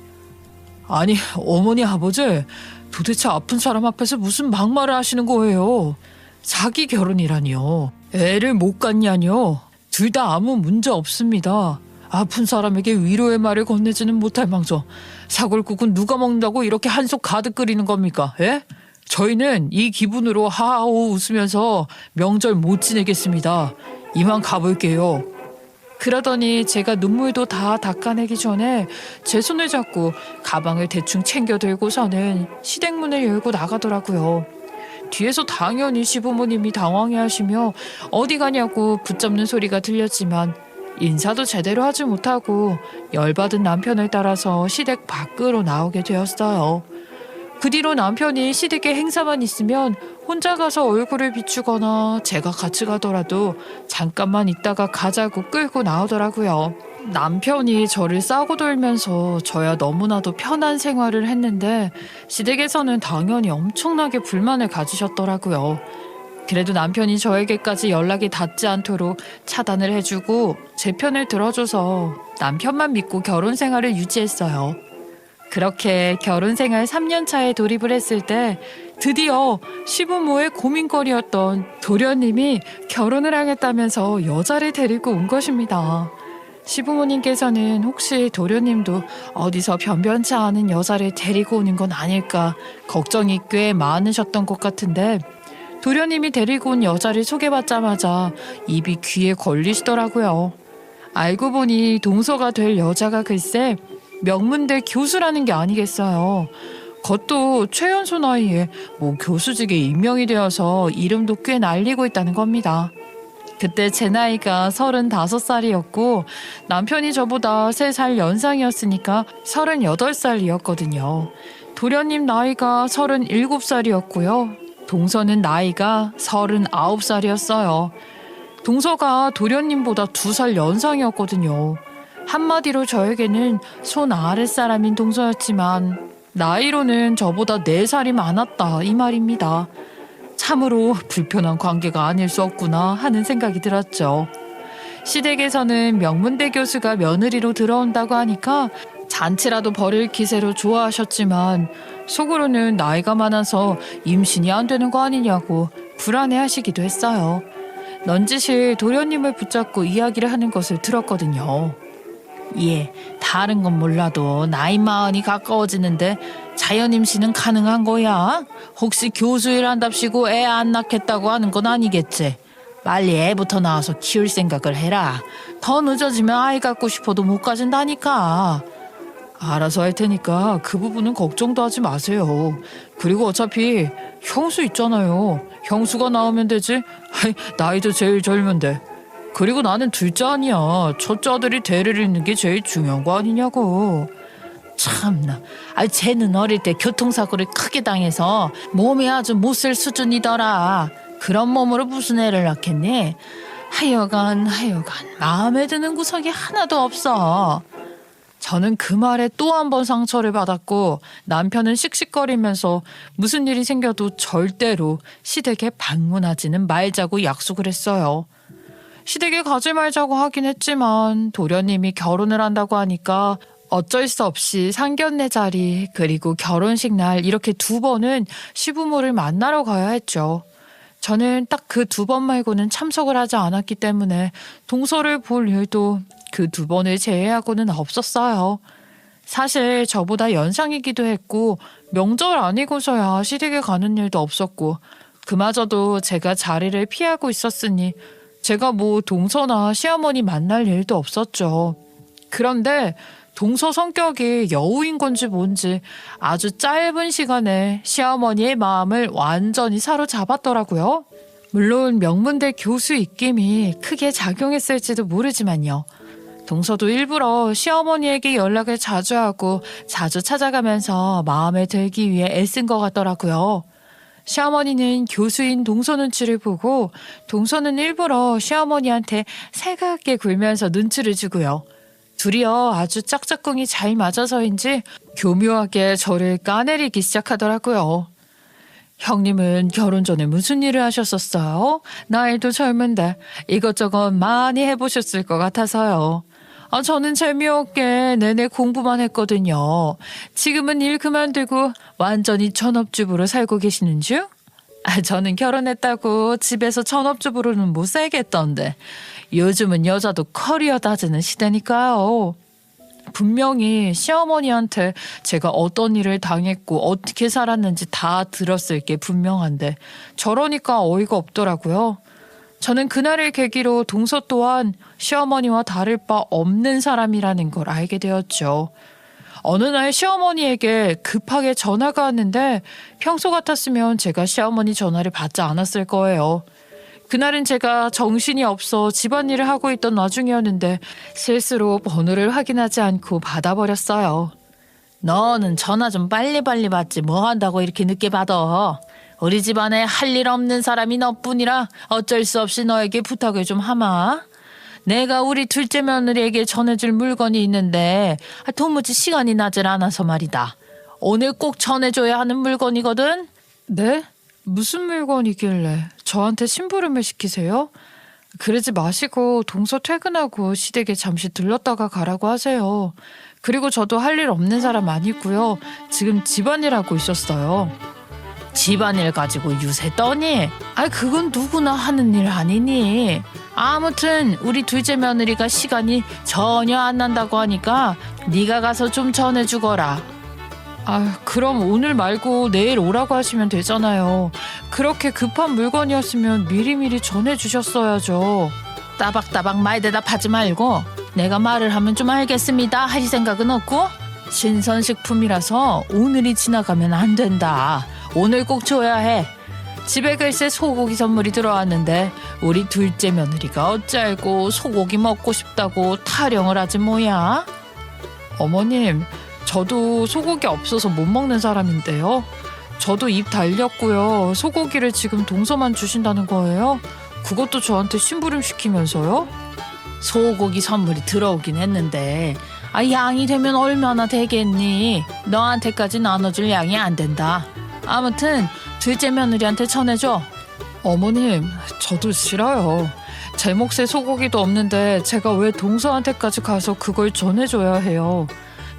아니 어머니 아버지 도대체 아픈 사람 앞에서 무슨 막말을 하시는 거예요? 사기 결혼이라니요. 애를 못 갖냐뇨. 둘 다 아무 문제 없습니다. 아픈 사람에게 위로의 말을 건네지는 못할 망정. 사골국은 누가 먹는다고 이렇게 한속 가득 끓이는 겁니까? 예? 저희는 이 기분으로 하하호 웃으면서 명절 못 지내겠습니다. 이만 가볼게요. 그러더니 제가 눈물도 다 닦아내기 전에 제 손을 잡고 가방을 대충 챙겨 들고서는 시댁문을 열고 나가더라고요. 뒤에서 당연히 시부모님이 당황해하시며 어디 가냐고 붙잡는 소리가 들렸지만 인사도 제대로 하지 못하고 열받은 남편을 따라서 시댁 밖으로 나오게 되었어요. 그 뒤로 남편이 시댁에 행사만 있으면 혼자 가서 얼굴을 비추거나 제가 같이 가더라도 잠깐만 있다가 가자고 끌고 나오더라고요. 남편이 저를 싸고 돌면서 저야 너무나도 편한 생활을 했는데 시댁에서는 당연히 엄청나게 불만을 가지셨더라고요. 그래도 남편이 저에게까지 연락이 닿지 않도록 차단을 해주고 제 편을 들어줘서 남편만 믿고 결혼 생활을 유지했어요. 그렇게 결혼 생활 3년 차에 돌입을 했을 때 드디어 시부모의 고민거리였던 도련님이 결혼을 하겠다면서 여자를 데리고 온 것입니다.
시부모님께서는 혹시 도련님도 어디서 변변치 않은 여자를 데리고 오는 건 아닐까 걱정이 꽤 많으셨던 것 같은데 도련님이 데리고 온 여자를 소개받자마자 입이 귀에 걸리시더라고요. 알고 보니 동서가 될 여자가 글쎄 명문대 교수라는 게 아니겠어요. 그것도 최연소 나이에 교수직에 임명이 되어서 이름도 꽤 날리고 있다는 겁니다. 그때 제 나이가 35살이었고 남편이 저보다 3살 연상이었으니까 38살이었거든요. 도련님 나이가 37살이었고요. 동서는 나이가 39살이었어요. 동서가 도련님보다 2살 연상이었거든요. 한마디로 저에게는 손 아랫사람인 동서였지만 나이로는 저보다 4살이 많았다 이 말입니다. 참으로 불편한 관계가 아닐 수 없구나 하는 생각이 들었죠. 시댁에서는 명문대 교수가 며느리로 들어온다고 하니까 잔치라도 벌일 기세로 좋아하셨지만 속으로는 나이가 많아서 임신이 안 되는 거 아니냐고 불안해하시기도 했어요. 넌지시 도련님을 붙잡고 이야기를 하는 것을 들었거든요. 예, 다른 건 몰라도 나이 마흔이 가까워지는데 자연 임신은 가능한 거야? 혹시 교수일 한답시고 애 안 낳겠다고 하는 건 아니겠지? 빨리 애부터 낳아서 키울 생각을 해라. 더 늦어지면 아이 갖고 싶어도 못 가진다니까. 알아서 할 테니까 그 부분은 걱정도 하지 마세요. 그리고 어차피 형수 있잖아요. 형수가 낳으면 되지. 나이도 제일 젊은데. 그리고 나는 둘째 아니야. 첫째 아들이 대를 잇는 게 제일 중요한 거 아니냐고. 참나. 쟤는 어릴 때 교통사고를 크게 당해서 몸이 아주 못 쓸 수준이더라. 그런 몸으로 무슨 애를 낳겠니? 하여간 마음에 드는 구석이 하나도 없어. 저는 그 말에 또 한 번 상처를 받았고 남편은 씩씩거리면서 무슨 일이 생겨도 절대로 시댁에 방문하지는 말자고 약속을 했어요. 시댁에 가지 말자고 하긴 했지만 도련님이 결혼을 한다고 하니까 어쩔 수 없이 상견례 자리 그리고 결혼식 날 이렇게 2번은 시부모를 만나러 가야 했죠. 저는 딱 그 2번 말고는 참석을 하지 않았기 때문에 동서를 볼 일도 그 2번을 제외하고는 없었어요. 사실 저보다 연상이기도 했고 명절 아니고서야 시댁에 가는 일도 없었고 그마저도 제가 자리를 피하고 있었으니 제가 동서나 시어머니 만날 일도 없었죠. 그런데 동서 성격이 여우인 건지 뭔지 아주 짧은 시간에 시어머니의 마음을 완전히 사로잡았더라고요. 물론 명문대 교수 입김이 크게 작용했을지도 모르지만요. 동서도 일부러 시어머니에게 연락을 자주 하고 자주 찾아가면서 마음에 들기 위해 애쓴 것 같더라고요. 시어머니는 교수인 동서 눈치를 보고 동서는 일부러 시어머니한테 살갑게 굴면서 눈치를 주고요. 둘이요 아주 짝짝꿍이 잘 맞아서인지 교묘하게 저를 까내리기 시작하더라고요. 형님은 결혼 전에 무슨 일을 하셨었어요? 나이도 젊은데 이것저것 많이 해보셨을 것 같아서요. 저는 재미없게 내내 공부만 했거든요. 지금은 일 그만두고 완전히 전업주부로 살고 계시는 중? 저는 결혼했다고 집에서 전업주부로는 못 살겠던데 요즘은 여자도 커리어 다지는 시대니까요. 분명히 시어머니한테 제가 어떤 일을 당했고 어떻게 살았는지 다 들었을 게 분명한데 저러니까 어이가 없더라고요. 저는 그날을 계기로 동서 또한 시어머니와 다를 바 없는 사람이라는 걸 알게 되었죠. 어느 날 시어머니에게 급하게 전화가 왔는데 평소 같았으면 제가 시어머니 전화를 받지 않았을 거예요. 그날은 제가 정신이 없어 집안일을 하고 있던 와중이었는데 실수로 번호를 확인하지 않고 받아버렸어요. 너는 전화 좀 빨리빨리 받지 뭐 한다고 이렇게 늦게 받아. 우리 집안에 할 일 없는 사람이 너뿐이라 어쩔 수 없이 너에게 부탁을 좀 하마. 내가 우리 둘째 며느리에게 전해줄 물건이 있는데 도무지 시간이 나질 않아서 말이다. 오늘 꼭 전해줘야 하는 물건이거든. 네? 무슨 물건이길래 저한테 심부름을 시키세요? 그러지 마시고 동서 퇴근하고 시댁에 잠시 들렀다가 가라고 하세요. 그리고 저도 할 일 없는 사람 아니고요. 지금 집안일 하고 있었어요.
집안일 가지고 유세 떠니? 아, 그건 누구나 하는 일 아니니? 아무튼 우리 둘째 며느리가 시간이 전혀 안 난다고 하니까 네가 가서 좀 전해주거라.
아, 그럼 오늘 말고 내일 오라고 하시면 되잖아요. 그렇게 급한 물건이었으면 미리미리 전해주셨어야죠.
따박따박 말 대답하지 말고 내가 말을 하면 좀 알겠습니다 하실 생각은 없고? 신선식품이라서 오늘이 지나가면 안 된다. 오늘 꼭 줘야 해. 집에 글쎄 소고기 선물이 들어왔는데 우리 둘째 며느리가 어찌알고 소고기 먹고 싶다고 타령을 하지 뭐야?
어머님, 저도 소고기 없어서 못 먹는 사람인데요. 저도 입 달렸고요. 소고기를 지금 동서만 주신다는 거예요? 그것도 저한테 심부름 시키면서요?
소고기 선물이 들어오긴 했는데 양이 되면 얼마나 되겠니? 너한테까지 나눠줄 양이 안 된다. 아무튼 둘째 며느리한테 전해줘.
어머님, 저도 싫어요. 제 몫에 소고기도 없는데 제가 왜 동서한테까지 가서 그걸 전해줘야 해요.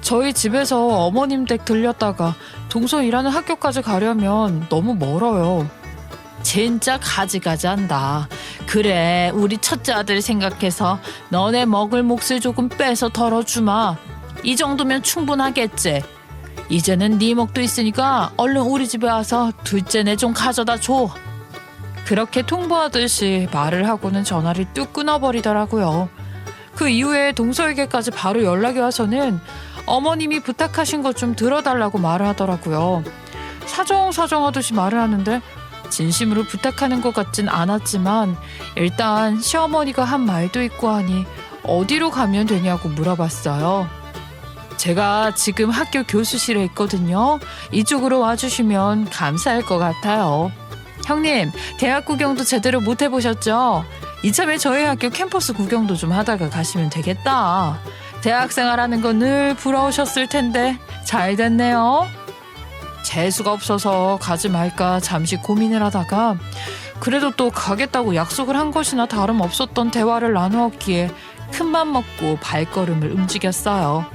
저희 집에서 어머님 댁 들렸다가 동서 일하는 학교까지 가려면 너무 멀어요.
진짜 가지가지 한다. 그래, 우리 첫째 아들 생각해서 너네 먹을 몫을 조금 빼서 덜어주마. 이 정도면 충분하겠지. 이제는 네 몫도 있으니까 얼른 우리 집에 와서 둘째네 좀 가져다 줘.
그렇게 통보하듯이 말을 하고는 전화를 뚝 끊어버리더라고요. 그 이후에 동서에게까지 바로 연락이 와서는 어머님이 부탁하신 것 좀 들어달라고 말을 하더라고요. 사정사정하듯이 말을 하는데 진심으로 부탁하는 것 같진 않았지만 일단 시어머니가 한 말도 있고 하니 어디로 가면 되냐고 물어봤어요. 제가 지금 학교 교수실에 있거든요. 이쪽으로 와주시면 감사할 것 같아요. 형님, 대학 구경도 제대로 못 해보셨죠? 이참에 저희 학교 캠퍼스 구경도 좀 하다가 가시면 되겠다. 대학생활하는 거 늘 부러우셨을 텐데 잘 됐네요. 재수가 없어서 가지 말까 잠시 고민을 하다가 그래도 또 가겠다고 약속을 한 것이나 다름없었던 대화를 나누었기에 큰맘 먹고 발걸음을 움직였어요.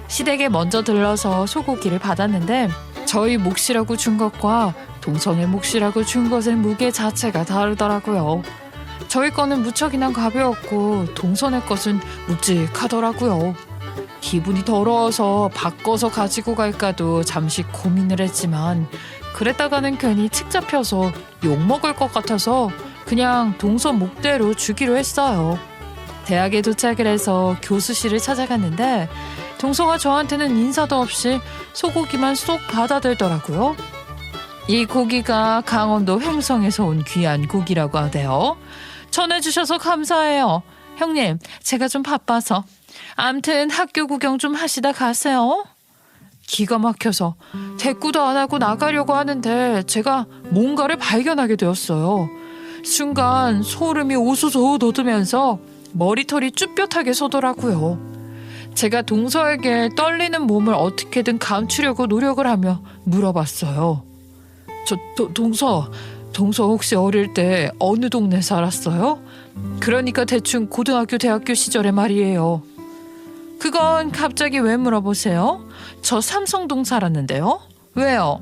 시댁에 먼저 들러서 소고기를 받았는데 저희 몫이라고 준 것과 동성의 몫이라고 준 것의 무게 자체가 다르더라고요. 저희 거는 무척이나 가벼웠고 동선의 것은 묵직하더라고요. 기분이 더러워서 바꿔서 가지고 갈까도 잠시 고민을 했지만 그랬다가는 괜히 책 잡혀서 욕먹을 것 같아서 그냥 동선 몫대로 주기로 했어요. 대학에 도착을 해서 교수실을 찾아갔는데 동서가 저한테는 인사도 없이 소고기만 쏙 받아들더라고요. 이 고기가 강원도 횡성에서 온 귀한 고기라고 하대요. 전해주셔서 감사해요. 형님, 제가 좀 바빠서. 암튼 학교 구경 좀 하시다 가세요. 기가 막혀서 대꾸도 안 하고 나가려고 하는데 제가 뭔가를 발견하게 되었어요. 순간 소름이 오소소 돋으면서 머리털이 쭈뼛하게 서더라고요. 제가 동서에게 떨리는 몸을 어떻게든 감추려고 노력을 하며 물어봤어요. 동서 혹시 어릴 때 어느 동네 살았어요? 그러니까 대충 고등학교, 대학교 시절에 말이에요. 그건 갑자기 왜 물어보세요? 저 삼성동 살았는데요. 왜요?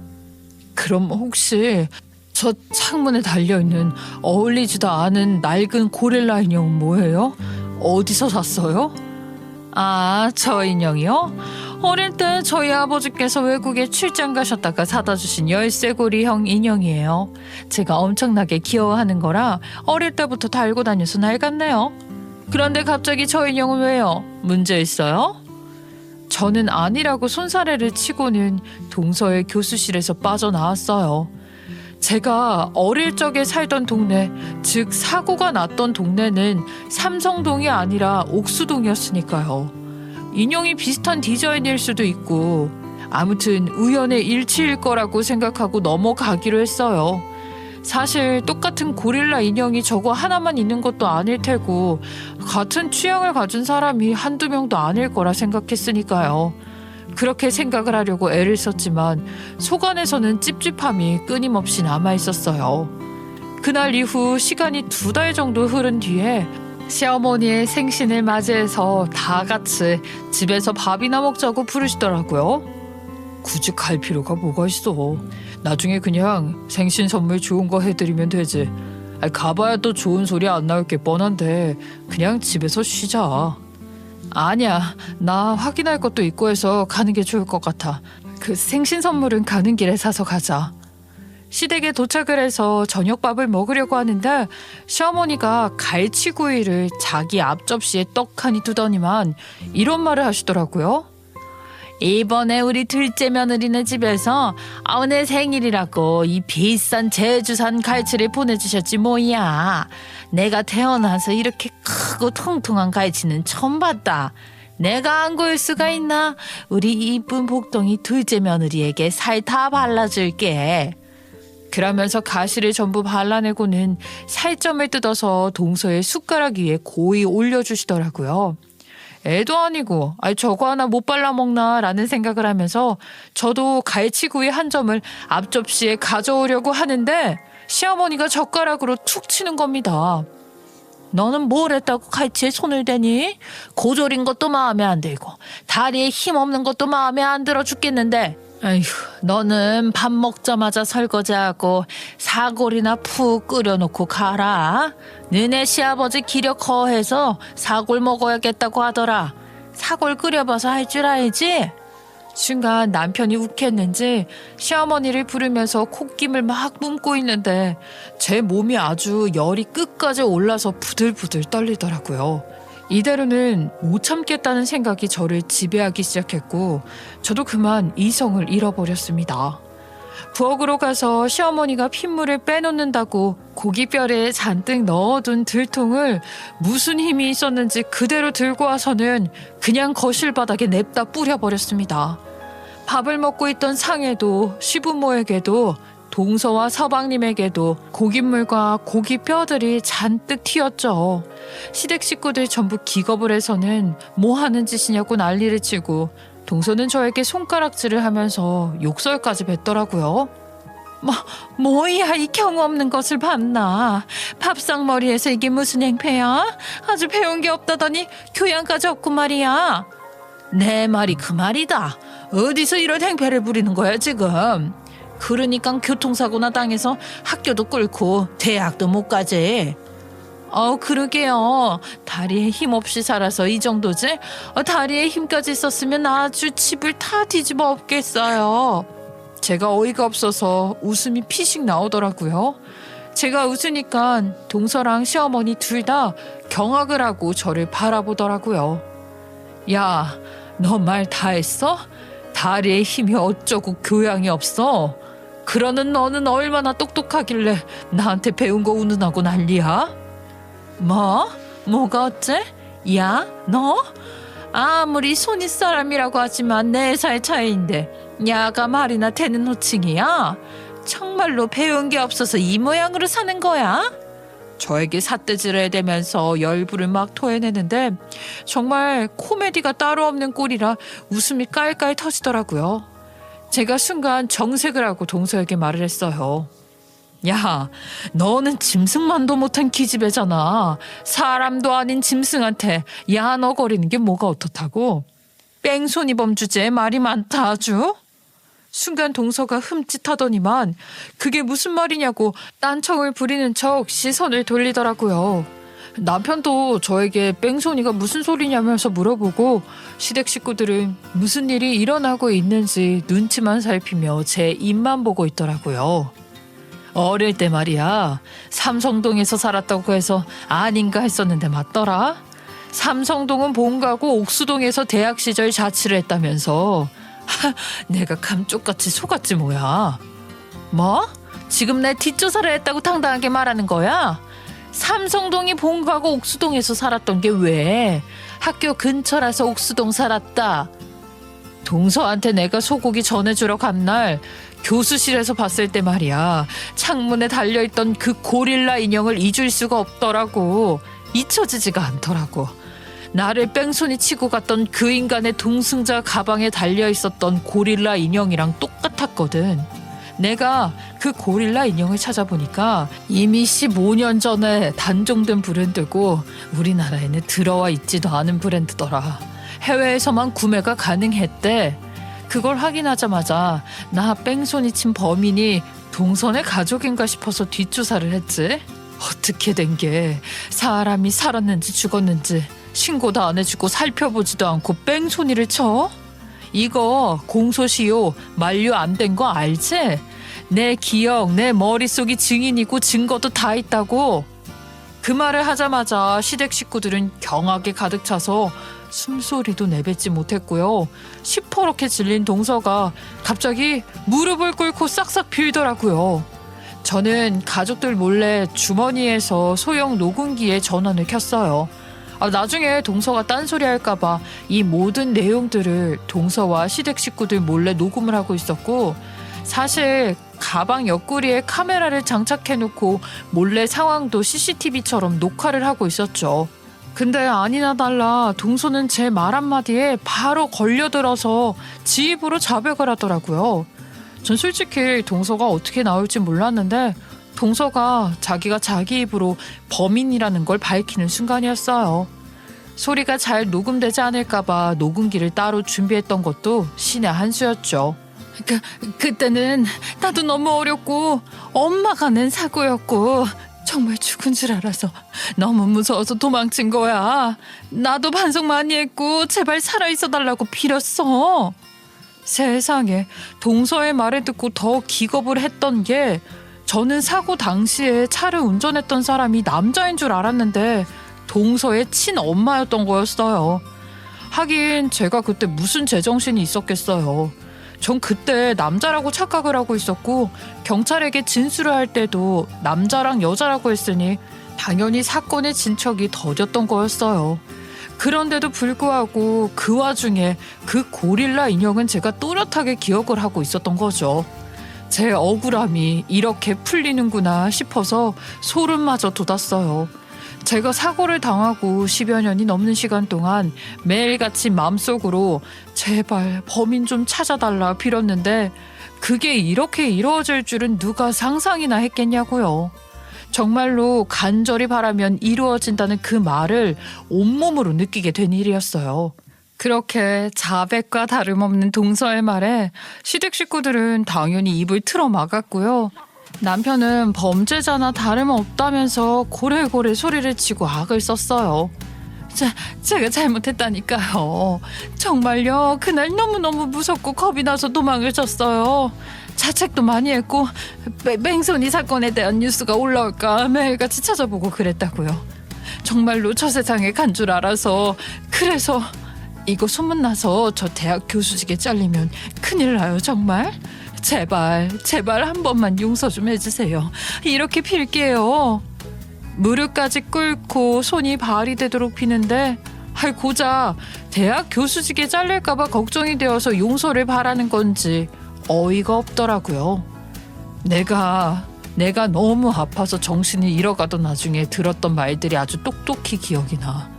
그럼 혹시 저 창문에 달려있는 어울리지도 않은 낡은 고릴라 인형은 뭐예요? 어디서 샀어요? 아, 저 인형이요? 어릴 때 저희 아버지께서 외국에 출장 가셨다가 사다 주신 열쇠고리형 인형이에요. 제가 엄청나게 귀여워하는 거라 어릴 때부터 달고 다녀서 낡았네요. 그런데 갑자기 저 인형은 왜요? 문제 있어요? 저는 아니라고 손사래를 치고는 동서의 교수실에서 빠져나왔어요. 제가 어릴 적에 살던 동네, 즉 사고가 났던 동네는 삼성동이 아니라 옥수동이었으니까요. 인형이 비슷한 디자인일 수도 있고 아무튼 우연의 일치일 거라고 생각하고 넘어가기로 했어요. 사실 똑같은 고릴라 인형이 저거 하나만 있는 것도 아닐 테고 같은 취향을 가진 사람이 한두 명도 아닐 거라 생각했으니까요. 그렇게 생각을 하려고 애를 썼지만 속 안에서는 찝찝함이 끊임없이 남아있었어요. 그날 이후 시간이 2달 정도 흐른 뒤에 시어머니의 생신을 맞이해서 다 같이 집에서 밥이나 먹자고 부르시더라고요.
굳이 갈 필요가 뭐가 있어. 나중에 그냥 생신 선물 좋은 거 해드리면 되지. 아니, 가봐야 또 좋은 소리 안 나올 게 뻔한데 그냥 집에서 쉬자. 아니야, 나 확인할 것도 있고 해서 가는 게 좋을 것 같아. 그 생신 선물은 가는 길에 사서 가자. 시댁에 도착을 해서 저녁밥을 먹으려고 하는데 시어머니가 갈치구이를 자기 앞접시에 떡하니 두더니만 이런 말을 하시더라고요. 이번에 우리 둘째 며느리네 집에서 오늘 생일이라고 이 비싼 제주산 갈치를 보내주셨지 뭐야. 내가 태어나서 이렇게 크고 통통한 갈치는 처음 봤다. 내가 안 구울 수가 있나? 우리 이쁜 복덩이 둘째 며느리에게 살 다 발라줄게. 그러면서 가시를 전부 발라내고는 살점을 뜯어서 동서의 숟가락 위에 고이 올려주시더라고요. 애도 아니고 저거 하나 못 발라먹나 라는 생각을 하면서 저도 갈치구이 한 점을 앞접시에 가져오려고 하는데 시어머니가 젓가락으로 툭 치는 겁니다. 너는 뭘 했다고 갈치에 손을 대니? 고졸인 것도 마음에 안 들고 다리에 힘 없는 것도 마음에 안 들어 죽겠는데 아휴, 너는 밥 먹자마자 설거지하고 사골이나 푹 끓여놓고 가라. 너네 시아버지 기력 허해서 사골 먹어야겠다고 하더라. 사골 끓여봐서 할 줄 알지? 순간 남편이 욱했는지 시어머니를 부르면서 콧김을 막 문고 있는데 제 몸이 아주 열이 끝까지 올라서 부들부들 떨리더라고요. 이대로는 못 참겠다는 생각이 저를 지배하기 시작했고 저도 그만 이성을 잃어버렸습니다. 부엌으로 가서 시어머니가 핏물을 빼놓는다고 고깃뼈에 잔뜩 넣어둔 들통을 무슨 힘이 있었는지 그대로 들고 와서는 그냥 거실 바닥에 냅다 뿌려버렸습니다. 밥을 먹고 있던 상에도 시부모에게도 동서와 서방님에게도 고깃물과 고깃뼈들이 잔뜩 튀었죠. 시댁 식구들 전부 기겁을 해서는 뭐 하는 짓이냐고 난리를 치고 동서는 저에게 손가락질을 하면서 욕설까지 뱉더라고요. 뭐야 이 경우 없는 것을 봤나. 밥상머리에서 이게 무슨 행패야? 아주 배운 게 없다더니 교양까지 없고 말이야. 내 말이 그 말이다. 어디서 이런 행패를 부리는 거야 지금. 그러니까 교통사고나 당해서 학교도 꿇고 대학도 못 가지. 그러게요. 다리에 힘 없이 살아서 이 정도지? 다리에 힘까지 있었으면 아주 집을 다 뒤집어 엎겠어요. 제가 어이가 없어서 웃음이 피식 나오더라고요. 제가 웃으니까 동서랑 시어머니 둘 다 경악을 하고 저를 바라보더라고요. 야, 너 말 다 했어? 다리에 힘이 어쩌고 교양이 없어? 그러는 너는 얼마나 똑똑하길래 나한테 배운 거 운운하고 난리야? 뭐가 어째? 야, 너? 아무리 손윗 사람이라고 하지만 4살 차이인데 야가 말이나 되는 호칭이야? 정말로 배운 게 없어서 이 모양으로 사는 거야? 저에게 삿대질을 해대면서 열불을 막 토해내는데 정말 코미디가 따로 없는 꼴이라 웃음이 깔깔 터지더라고요. 제가 순간 정색을 하고 동서에게 말을 했어요. 야, 너는 짐승만도 못한 기집애잖아. 사람도 아닌 짐승한테 야 너 거리는 게 뭐가 어떻다고? 뺑소니범 주제에 말이 많다 아주. 순간 동서가 흠칫하더니만 그게 무슨 말이냐고 딴청을 부리는 척 시선을 돌리더라고요. 남편도 저에게 뺑소니가 무슨 소리냐면서 물어보고 시댁 식구들은 무슨 일이 일어나고 있는지 눈치만 살피며 제 입만 보고 있더라고요. 어릴 때 말이야, 삼성동에서 살았다고 해서 아닌가 했었는데 맞더라. 삼성동은 본가고 옥수동에서 대학 시절 자취를 했다면서. 내가 감쪽같이 속았지 뭐야. 뭐? 지금 내 뒷조사를 했다고 당당하게 말하는 거야? 삼성동이 본가고 옥수동에서 살았던 게 왜? 학교 근처라서 옥수동 살았다. 동서한테 내가 소고기 전해주러 간 날 교수실에서 봤을 때 말이야, 창문에 달려있던 그 고릴라 인형을 잊을 수가 없더라고. 잊혀지지가 않더라고. 나를 뺑소니 치고 갔던 그 인간의 동승자 가방에 달려있었던 고릴라 인형이랑 똑같았거든. 내가 그 고릴라 인형을 찾아보니까 이미 15년 전에 단종된 브랜드고 우리나라에는 들어와 있지도 않은 브랜드더라. 해외에서만 구매가 가능했대.
그걸 확인하자마자 나 뺑소니 친 범인이 동선의 가족인가 싶어서 뒷조사를 했지. 어떻게 된 게 사람이 살았는지 죽었는지 신고도 안 해주고 살펴보지도 않고 뺑소니를 쳐? 이거 공소시효 만료 안 된 거 알지? 내 기억, 내 머릿속이 증인이고 증거도 다 있다고. 그 말을 하자마자 시댁 식구들은 경악에 가득 차서 숨소리도 내뱉지 못했고요. 시퍼렇게 질린 동서가 갑자기 무릎을 꿇고 싹싹 빌더라고요. 저는 가족들 몰래 주머니에서 소형 녹음기에 전원을 켰어요. 나중에 동서가 딴소리 할까봐 이 모든 내용들을 동서와 시댁 식구들 몰래 녹음을 하고 있었고, 사실 가방 옆구리에 카메라를 장착해놓고 몰래 상황도 CCTV처럼 녹화를 하고 있었죠. 근데 아니나 달라 동서는 제 말 한마디에 바로 걸려들어서 지 입으로 자백을 하더라고요. 전 솔직히 동서가 어떻게 나올지 몰랐는데 동서가 자기가 자기 입으로 범인이라는 걸 밝히는 순간이었어요. 소리가 잘 녹음되지 않을까봐 녹음기를 따로 준비했던 것도 신의 한 수였죠. 그때는 나도 너무 어렸고 엄마가 낸 사고였고 정말 죽은 줄 알아서 너무 무서워서 도망친 거야. 나도 반성 많이 했고 제발 살아있어 달라고 빌었어. 세상에, 동서의 말을 듣고 더 기겁을 했던 게 저는 사고 당시에 차를 운전했던 사람이 남자인 줄 알았는데 동서의 친엄마였던 거였어요. 하긴 제가 그때 무슨 제정신이 있었겠어요. 전 그때 남자라고 착각을 하고 있었고 경찰에게 진술을 할 때도 남자랑 여자라고 했으니 당연히 사건의 진척이 더뎠던 거였어요. 그런데도 불구하고 그 와중에 그 고릴라 인형은 제가 또렷하게 기억을 하고 있었던 거죠. 제 억울함이 이렇게 풀리는구나 싶어서 소름마저 돋았어요. 제가 사고를 당하고 10여 년이 넘는 시간 동안 매일같이 마음속으로 제발 범인 좀 찾아달라 빌었는데 그게 이렇게 이루어질 줄은 누가 상상이나 했겠냐고요. 정말로 간절히 바라면 이루어진다는 그 말을 온몸으로 느끼게 된 일이었어요. 그렇게 자백과 다름없는 동서의 말에 시댁 식구들은 당연히 입을 틀어 막았고요. 남편은 범죄자나 다름없다면서 고래고래 소리를 치고 악을 썼어요. 제가 잘못했다니까요. 정말요. 그날 너무너무 무섭고 겁이 나서 도망을 쳤어요. 자책도 많이 했고 뺑소니 사건에 대한 뉴스가 올라올까 매일같이 찾아보고 그랬다고요. 정말로 저 세상에 간 줄 알아서. 그래서 이거 소문나서 저 대학 교수직에 잘리면 큰일 나요. 정말. 제발 한 번만 용서 좀 해주세요. 이렇게 빌게요. 무릎까지 꿇고 손이 발이 되도록 비는데 고작 대학 교수직에 잘릴까봐 걱정이 되어서 용서를 바라는 건지 어이가 없더라고요. 내가 너무 아파서 정신이 잃어가던 와중에 들었던 말들이 아주 똑똑히 기억이 나.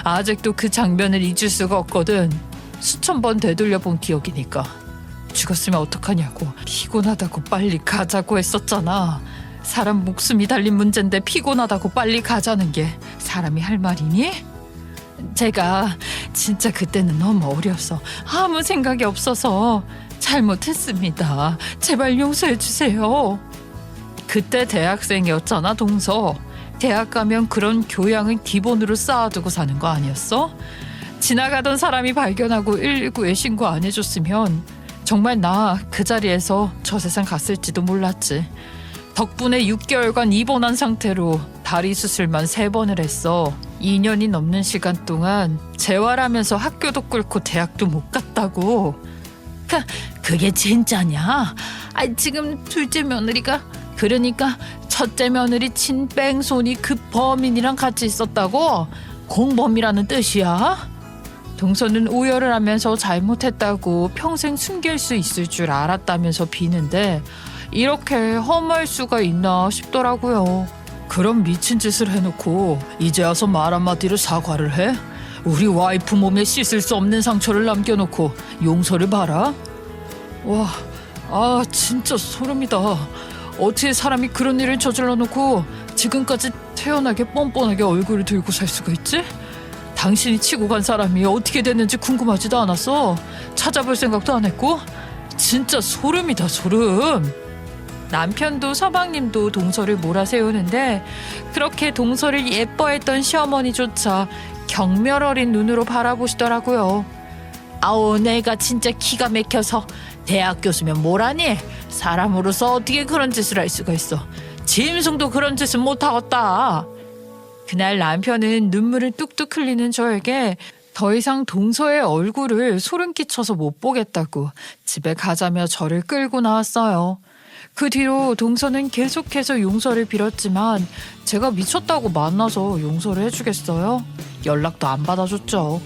아직도 그 장면을 잊을 수가 없거든. 수천 번 되돌려본 기억이니까. 죽었으면 어떡하냐고. 피곤하다고 빨리 가자고 했었잖아. 사람 목숨이 달린 문제인데 피곤하다고 빨리 가자는 게 사람이 할 말이니? 제가 진짜 그때는 너무 어려서 아무 생각이 없어서 잘못했습니다. 제발 용서해 주세요. 그때 대학생이었잖아, 동서. 대학 가면 그런 교양은 기본으로 쌓아두고 사는 거 아니었어? 지나가던 사람이 발견하고 119에 신고 안 해줬으면 정말 나 그 자리에서 저 세상 갔을지도 몰랐지. 덕분에 6개월간 입원한 상태로 다리 수술만 3번을 했어. 2년이 넘는 시간 동안 재활하면서 학교도 꿇고 대학도 못 갔다고. 그게 진짜냐? 지금 둘째 며느리가, 그러니까 첫째 며느리 친 뺑소니 그 범인이랑 같이 있었다고? 공범이라는 뜻이야? 동서는 오열을 하면서 잘못했다고 평생 숨길 수 있을 줄 알았다면서 비는데 이렇게 험할 수가 있나 싶더라고요. 그럼 미친 짓을 해놓고 이제 와서 말 한마디로 사과를 해? 우리 와이프 몸에 씻을 수 없는 상처를 남겨놓고 용서를 바라? 와, 진짜 소름이다. 어떻게 사람이 그런 일을 저질러 놓고 지금까지 태연하게 뻔뻔하게 얼굴을 들고 살 수가 있지?
당신이 치고 간 사람이 어떻게 됐는지 궁금하지도 않았어. 찾아볼 생각도 안 했고. 진짜 소름이다, 소름.
남편도 서방님도 동서를 몰아세우는데 그렇게 동서를 예뻐했던 시어머니조차 경멸 어린 눈으로 바라보시더라고요.
아우, 내가 진짜 기가 막혀서. 대학 교수면 뭐라니? 사람으로서 어떻게 그런 짓을 할 수가 있어. 짐승도 그런 짓은 못하겠다.
그날 남편은 눈물을 뚝뚝 흘리는 저에게 더 이상 동서의 얼굴을 소름 끼쳐서 못 보겠다고 집에 가자며 저를 끌고 나왔어요. 그 뒤로 동서는 계속해서 용서를 빌었지만 제가 미쳤다고 만나서 용서를 해주겠어요? 연락도 안 받아줬죠.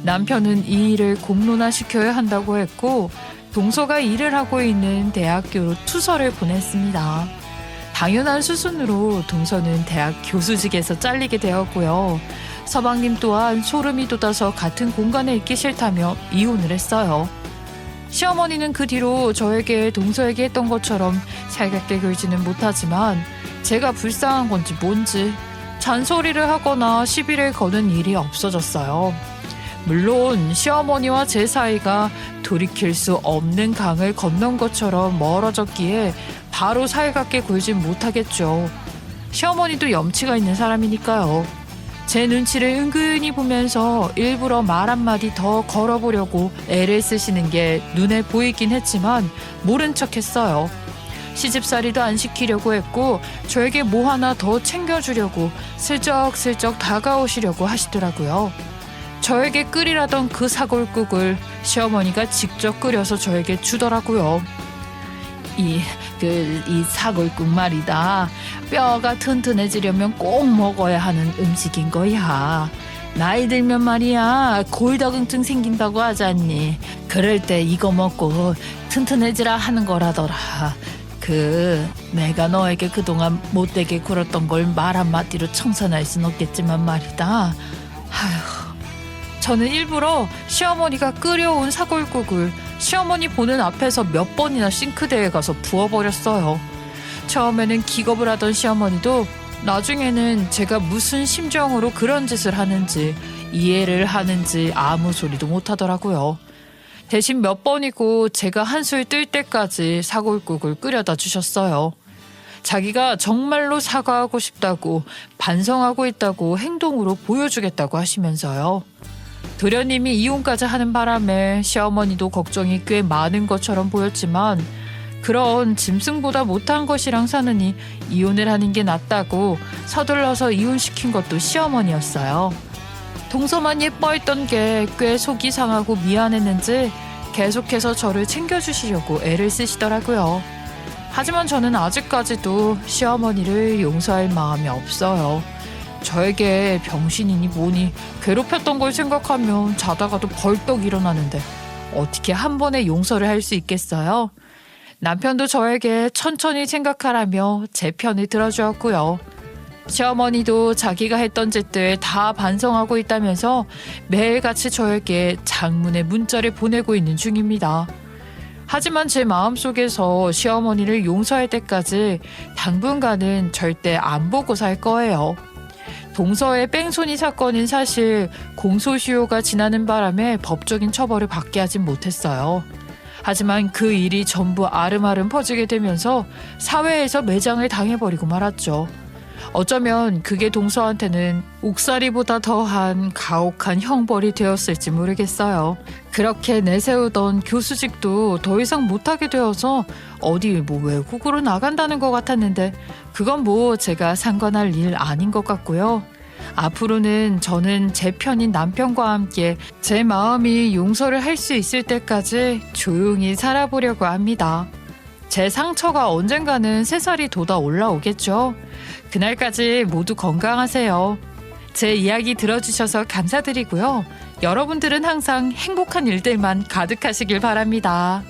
남편은 이 일을 공론화시켜야 한다고 했고 동서가 일을 하고 있는 대학교로 투서를 보냈습니다. 당연한 수순으로 동서는 대학 교수직에서 잘리게 되었고요. 서방님 또한 소름이 돋아서 같은 공간에 있기 싫다며 이혼을 했어요. 시어머니는 그 뒤로 저에게 동서에게 했던 것처럼 살갑게 굴지는 못하지만 제가 불쌍한 건지 뭔지 잔소리를 하거나 시비를 거는 일이 없어졌어요. 물론 시어머니와 제 사이가 돌이킬 수 없는 강을 건넌 것처럼 멀어졌기에 바로 살갑게 굴진 못하겠죠. 시어머니도 염치가 있는 사람이니까요. 제 눈치를 은근히 보면서 일부러 말 한마디 더 걸어보려고 애를 쓰시는 게 눈에 보이긴 했지만 모른 척했어요. 시집살이도 안 시키려고 했고 저에게 뭐 하나 더 챙겨주려고 슬쩍슬쩍 다가오시려고 하시더라고요. 저에게 끓이라던 그 사골국을 시어머니가 직접 끓여서 저에게 주더라고요. 이 사골국 말이다. 뼈가 튼튼해지려면 꼭 먹어야 하는 음식인 거야. 나이 들면 말이야 골다공증 생긴다고 하지 않니? 그럴 때 이거 먹고 튼튼해지라 하는 거라더라. 내가 너에게 그동안 못되게 굴었던 걸 말 한마디로 청산할 순 없겠지만 말이다. 아휴. 저는 일부러 시어머니가 끓여온 사골국을 시어머니 보는 앞에서 몇 번이나 싱크대에 가서 부어버렸어요. 처음에는 기겁을 하던 시어머니도 나중에는 제가 무슨 심정으로 그런 짓을 하는지 이해를 하는지 아무 소리도 못하더라고요. 대신 몇 번이고 제가 한술 뜰 때까지 사골국을 끓여다 주셨어요. 자기가 정말로 사과하고 싶다고 반성하고 있다고 행동으로 보여주겠다고 하시면서요. 도련님이 이혼까지 하는 바람에 시어머니도 걱정이 꽤 많은 것처럼 보였지만 그런 짐승보다 못한 것이랑 사느니 이혼을 하는 게 낫다고 서둘러서 이혼시킨 것도 시어머니였어요. 동서만 예뻐했던 게 꽤 속이 상하고 미안했는지 계속해서 저를 챙겨주시려고 애를 쓰시더라고요. 하지만 저는 아직까지도 시어머니를 용서할 마음이 없어요. 저에게 병신이니 뭐니 괴롭혔던 걸 생각하면 자다가도 벌떡 일어나는데 어떻게 한 번에 용서를 할 수 있겠어요? 남편도 저에게 천천히 생각하라며 제 편을 들어주었고요. 시어머니도 자기가 했던 짓들 다 반성하고 있다면서 매일같이 저에게 장문의 문자를 보내고 있는 중입니다. 하지만 제 마음속에서 시어머니를 용서할 때까지 당분간은 절대 안 보고 살 거예요. 동서의 뺑소니 사건인 사실 공소시효가 지나는 바람에 법적인 처벌을 받게 하진 못했어요. 하지만 그 일이 전부 아름아름 퍼지게 되면서 사회에서 매장을 당해버리고 말았죠. 어쩌면 그게 동서한테는 옥살이보다 더한 가혹한 형벌이 되었을지 모르겠어요. 그렇게 내세우던 교수직도 더 이상 못하게 되어서 어디 외국으로 나간다는 것 같았는데 그건 제가 상관할 일 아닌 것 같고요. 앞으로는 저는 제 편인 남편과 함께 제 마음이 용서를 할 수 있을 때까지 조용히 살아보려고 합니다. 제 상처가 언젠가는 새살이 돋아 올라오겠죠. 그날까지 모두 건강하세요. 제 이야기 들어주셔서 감사드리고요. 여러분들은 항상 행복한 일들만 가득하시길 바랍니다.